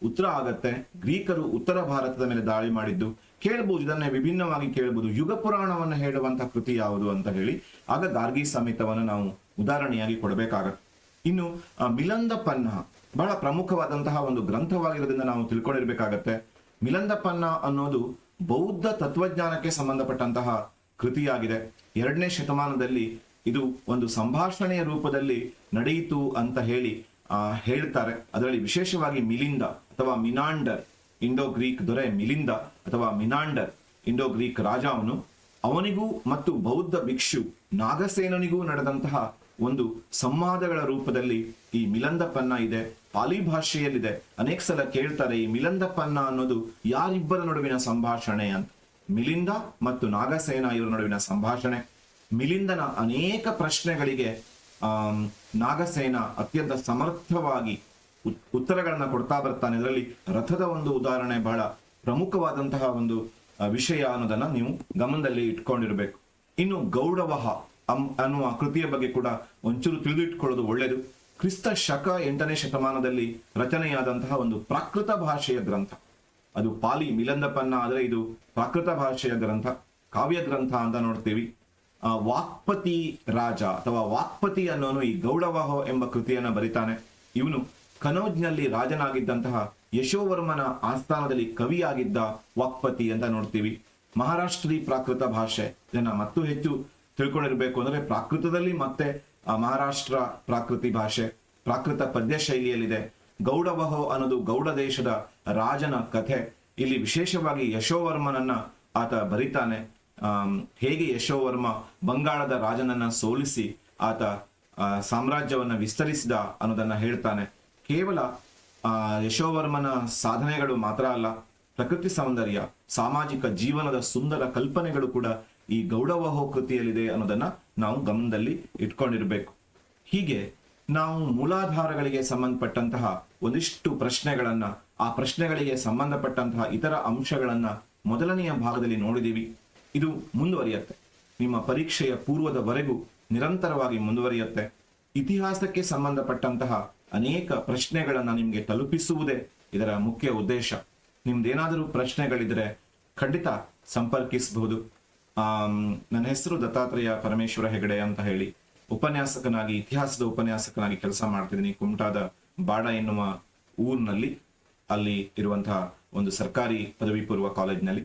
ಉತ್ತರ ಆಗತ್ತೆ. ಗ್ರೀಕರು ಉತ್ತರ ಭಾರತದ ಮೇಲೆ ದಾಳಿ ಮಾಡಿದ್ದು ಕೇಳಬಹುದು. ಇದನ್ನೇ ವಿಭಿನ್ನವಾಗಿ ಕೇಳಬಹುದು, ಯುಗ ಪುರಾಣವನ್ನು ಹೇಳುವಂತಹ ಕೃತಿ ಯಾವುದು ಅಂತ ಹೇಳಿ. ಆಗ ಗಾರ್ಗಿ ಸಂಹಿತವನ್ನು ನಾವು ಉದಾಹರಣೆಯಾಗಿ ಕೊಡಬೇಕಾಗತ್ತೆ. ಇನ್ನು ಮಿಲಂದ ಪನ್ನ ಬಹಳ ಪ್ರಮುಖವಾದಂತಹ ಒಂದು ಗ್ರಂಥವಾಗಿರೋದ್ರಿಂದ ನಾವು ತಿಳ್ಕೊಂಡಿರ್ಬೇಕಾಗತ್ತೆ. ಮಿಲಂದ ಪನ್ನ ಅನ್ನೋದು ಬೌದ್ಧ ತತ್ವಜ್ಞಾನಕ್ಕೆ ಸಂಬಂಧಪಟ್ಟಂತಹ ಕೃತಿಯಾಗಿದೆ. 2ನೇ ಶತಮಾನದಲ್ಲಿ ಇದು ಒಂದು ಸಂಭಾಷಣೆಯ ರೂಪದಲ್ಲಿ ನಡೆಯಿತು ಅಂತ ಹೇಳಿ ಹೇಳ್ತಾರೆ. ಅದರಲ್ಲಿ ವಿಶೇಷವಾಗಿ ಮಿಲಿಂದ ಅಥವಾ ಮಿನಾಂಡರ್, ಇಂಡೋ ಗ್ರೀಕ್ ದೊರೆ ಮಿಲಿಂದ ಅಥವಾ ಮಿನಾಂಡರ್, ಇಂಡೋ ಗ್ರೀಕ್ ರಾಜ, ಅವನಿಗೂ ಮತ್ತು ಬೌದ್ಧ ಭಿಕ್ಷು ನಾಗಸೇನನಿಗೂ ನಡೆದಂತಹ ಒಂದು ಸಂವಾದಗಳ ರೂಪದಲ್ಲಿ ಈ ಮಿಲಂದ ಪನ್ನ ಇದೆ. ಪಾಲಿ ಭಾಷೆಯಲ್ಲಿದೆ. ಅನೇಕ ಸಲ ಕೇಳ್ತಾರೆ ಈ ಮಿಲಂದ ಪನ್ನ ಅನ್ನೋದು ಯಾರಿಬ್ಬರ ನಡುವಿನ ಸಂಭಾಷಣೆ ಅಂತ. ಮಿಲಿಂದ ಮತ್ತು ನಾಗಸೇನ ಇವರ ನಡುವಿನ ಸಂಭಾಷಣೆ. ಮಿಲಿಂದನ ಅನೇಕ ಪ್ರಶ್ನೆಗಳಿಗೆ ನಾಗಸೇನ ಅತ್ಯಂತ ಸಮರ್ಥವಾಗಿ ಉತ್ತರಗಳನ್ನ ಕೊಡ್ತಾ ಬರ್ತಾನೆ. ಇದರಲ್ಲಿ ರಥದ ಒಂದು ಉದಾಹರಣೆ ಬಹಳ ಪ್ರಮುಖವಾದಂತಹ ಒಂದು ವಿಷಯ ಅನ್ನೋದನ್ನ ನೀವು ಗಮನದಲ್ಲಿ ಇಟ್ಕೊಂಡಿರ್ಬೇಕು. ಇನ್ನು ಗೌಡವಹ ಅನ್ನುವ ಕೃತಿಯ ಬಗ್ಗೆ ಕೂಡ ಒಂಚೂರು ತಿಳಿದಿಟ್ಕೊಳ್ಳೋದು ಒಳ್ಳೆಯದು. ಕ್ರಿಸ್ತ ಶಕ 8ನೇ ಶತಮಾನದಲ್ಲಿ ರಚನೆಯಾದಂತಹ ಒಂದು ಪ್ರಾಕೃತ ಭಾಷೆಯ ಗ್ರಂಥ. ಅದು ಪಾಲಿ ಮಿಲಂದ ಪನ್ನ ಆದರೆ ಇದು ಪ್ರಾಕೃತ ಭಾಷೆಯ ಗ್ರಂಥ, ಕಾವ್ಯ ಗ್ರಂಥ ಅಂತ ನೋಡ್ತೀವಿ. ವಾಕ್ಪತಿ ರಾಜ ಅಥವಾ ವಾಕ್ಪತಿ ಅನ್ನೋನು ಈ ಗೌಡವಹ ಎಂಬ ಕೃತಿಯನ್ನ ಬರಿತಾನೆ. ಇವನು ಕನೌಜ್ನಲ್ಲಿ ರಾಜನಾಗಿದ್ದಂತಹ ಯಶೋವರ್ಮನ ಆಸ್ಥಾನದಲ್ಲಿ ಕವಿಯಾಗಿದ್ದ ವಾಕ್ಪತಿ ಅಂತ ನೋಡ್ತೀವಿ. ಮಹಾರಾಷ್ಟ್ರೀ ಪ್ರಾಕೃತ ಭಾಷೆ, ಇದನ್ನ ಮತ್ತು ಹೆಚ್ಚು ತಿಳ್ಕೊಂಡಿರ್ಬೇಕು ಅಂದ್ರೆ ಪ್ರಾಕೃತದಲ್ಲಿ ಮತ್ತೆ ಮಹಾರಾಷ್ಟ್ರ ಪ್ರಾಕೃತಿ ಭಾಷೆ, ಪ್ರಾಕೃತ ಪದ್ಯ ಶೈಲಿಯಲ್ಲಿದೆ. ಗೌಡವಹ ಅನ್ನೋದು ಗೌಡ ದೇಶದ ರಾಜನ ಕಥೆ. ಇಲ್ಲಿ ವಿಶೇಷವಾಗಿ ಯಶೋವರ್ಮನನ್ನ ಆತ ಬರಿತಾನೆ. ಹೇಗೆ ಯಶೋವರ್ಮ ಬಂಗಾಳದ ರಾಜನನ್ನ ಸೋಲಿಸಿ ಆತ ಸಾಮ್ರಾಜ್ಯವನ್ನ ವಿಸ್ತರಿಸಿದ ಅನ್ನೋದನ್ನ ಹೇಳ್ತಾನೆ. ಕೇವಲ ಯಶೋವರ್ಮನ ಸಾಧನೆಗಳು ಮಾತ್ರ ಅಲ್ಲ, ಪ್ರಕೃತಿ ಸೌಂದರ್ಯ, ಸಾಮಾಜಿಕ ಜೀವನದ ಸುಂದರ ಕಲ್ಪನೆಗಳು ಕೂಡ ಈ ಗೌಡವಹೋ ಕೃತಿಯಲ್ಲಿದೆ ಅನ್ನೋದನ್ನ ನಾವು ಗಮನದಲ್ಲಿ ಇಟ್ಕೊಂಡಿರ್ಬೇಕು. ಹೀಗೆ ನಾವು ಮೂಲಾಧಾರಗಳಿಗೆ ಸಂಬಂಧಪಟ್ಟಂತಹ ಒಂದಿಷ್ಟು ಪ್ರಶ್ನೆಗಳನ್ನ ಆ ಪ್ರಶ್ನೆಗಳಿಗೆ ಸಂಬಂಧಪಟ್ಟಂತಹ ಇತರ ಅಂಶಗಳನ್ನ ಮೊದಲನೆಯ ಭಾಗದಲ್ಲಿ ನೋಡಿದೀವಿ. ಇದು ಮುಂದುವರಿಯುತ್ತೆ, ನಿಮ್ಮ ಪರೀಕ್ಷೆಯ ಪೂರ್ವದವರೆಗೂ ನಿರಂತರವಾಗಿ ಮುಂದುವರಿಯುತ್ತೆ. ಇತಿಹಾಸಕ್ಕೆ ಸಂಬಂಧಪಟ್ಟಂತಹ ಅನೇಕ ಪ್ರಶ್ನೆಗಳನ್ನ ನಿಮಗೆ ತಲುಪಿಸುವುದೇ ಇದರ ಮುಖ್ಯ ಉದ್ದೇಶ. ನಿಮ್ದೇನಾದರೂ ಪ್ರಶ್ನೆಗಳಿದ್ರೆ ಖಂಡಿತ ಸಂಪರ್ಕಿಸಬಹುದು. ನನ್ನ ಹೆಸರು ದತ್ತಾತ್ರೇಯ ಪರಮೇಶ್ವರ ಹೆಗಡೆ ಅಂತ ಹೇಳಿ, ಉಪನ್ಯಾಸಕನಾಗಿ, ಇತಿಹಾಸದ ಉಪನ್ಯಾಸಕನಾಗಿ ಕೆಲಸ ಮಾಡ್ತಿದ್ದೀನಿ ಕುಮಟಾದ ಬಾಡ ಎನ್ನುವ ಊರಿನಲ್ಲಿ, ಅಲ್ಲಿ ಇರುವಂತಹ ಒಂದು ಸರ್ಕಾರಿ ಪದವಿ ಪೂರ್ವ ಕಾಲೇಜ್ನಲ್ಲಿ.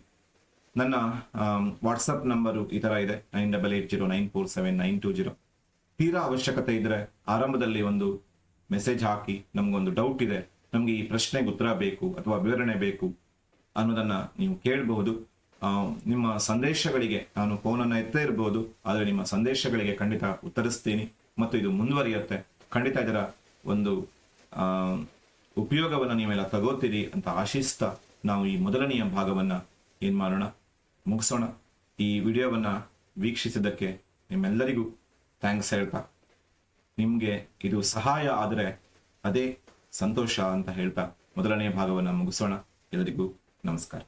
ನನ್ನ ವಾಟ್ಸಪ್ ನಂಬರು ಈ ತರ ಇದೆ, 9880947920. ತೀರಾ ಅವಶ್ಯಕತೆ ಇದ್ರೆ ಆರಂಭದಲ್ಲಿ ಒಂದು ಮೆಸೇಜ್ ಹಾಕಿ, ನಮ್ಗೊಂದು ಡೌಟ್ ಇದೆ, ನಮ್ಗೆ ಈ ಪ್ರಶ್ನೆಗೆ ಉತ್ತರ ಬೇಕು ಅಥವಾ ವಿವರಣೆ ಬೇಕು ಅನ್ನೋದನ್ನ ನೀವು ಕೇಳಬಹುದು. ನಿಮ್ಮ ಸಂದೇಶಗಳಿಗೆ ನಾನು ಫೋನನ್ನು ಎತ್ತೇ ಇರಬಹುದು, ಆದರೆ ನಿಮ್ಮ ಸಂದೇಶಗಳಿಗೆ ಖಂಡಿತ ಉತ್ತರಿಸ್ತೀನಿ ಮತ್ತು ಇದು ಮುಂದುವರಿಯುತ್ತೆ. ಖಂಡಿತ ಇದರ ಒಂದು ಉಪಯೋಗವನ್ನು ನೀವೆಲ್ಲ ತಗೋತೀರಿ ಅಂತ ಆಶಿಸ್ತಾ ನಾವು ಈ ಮೊದಲನೆಯ ಭಾಗವನ್ನ ಏನ್ ಮಾಡೋಣ, ಮುಗಿಸೋಣ. ಈ ವಿಡಿಯೋವನ್ನ ವೀಕ್ಷಿಸಿದ್ದಕ್ಕೆ ನಿಮ್ಮೆಲ್ಲರಿಗೂ ಥ್ಯಾಂಕ್ಸ್ ಹೇಳ್ತಾ, ನಿಮ್ಗೆ ಇದು ಸಹಾಯ ಆದರೆ ಅದೇ ಸಂತೋಷ ಅಂತ ಹೇಳ್ತಾ ಮೊದಲನೆಯ ಭಾಗವನ್ನ ಮುಗಿಸೋಣ. ಎಲ್ಲರಿಗೂ ನಮಸ್ಕಾರ.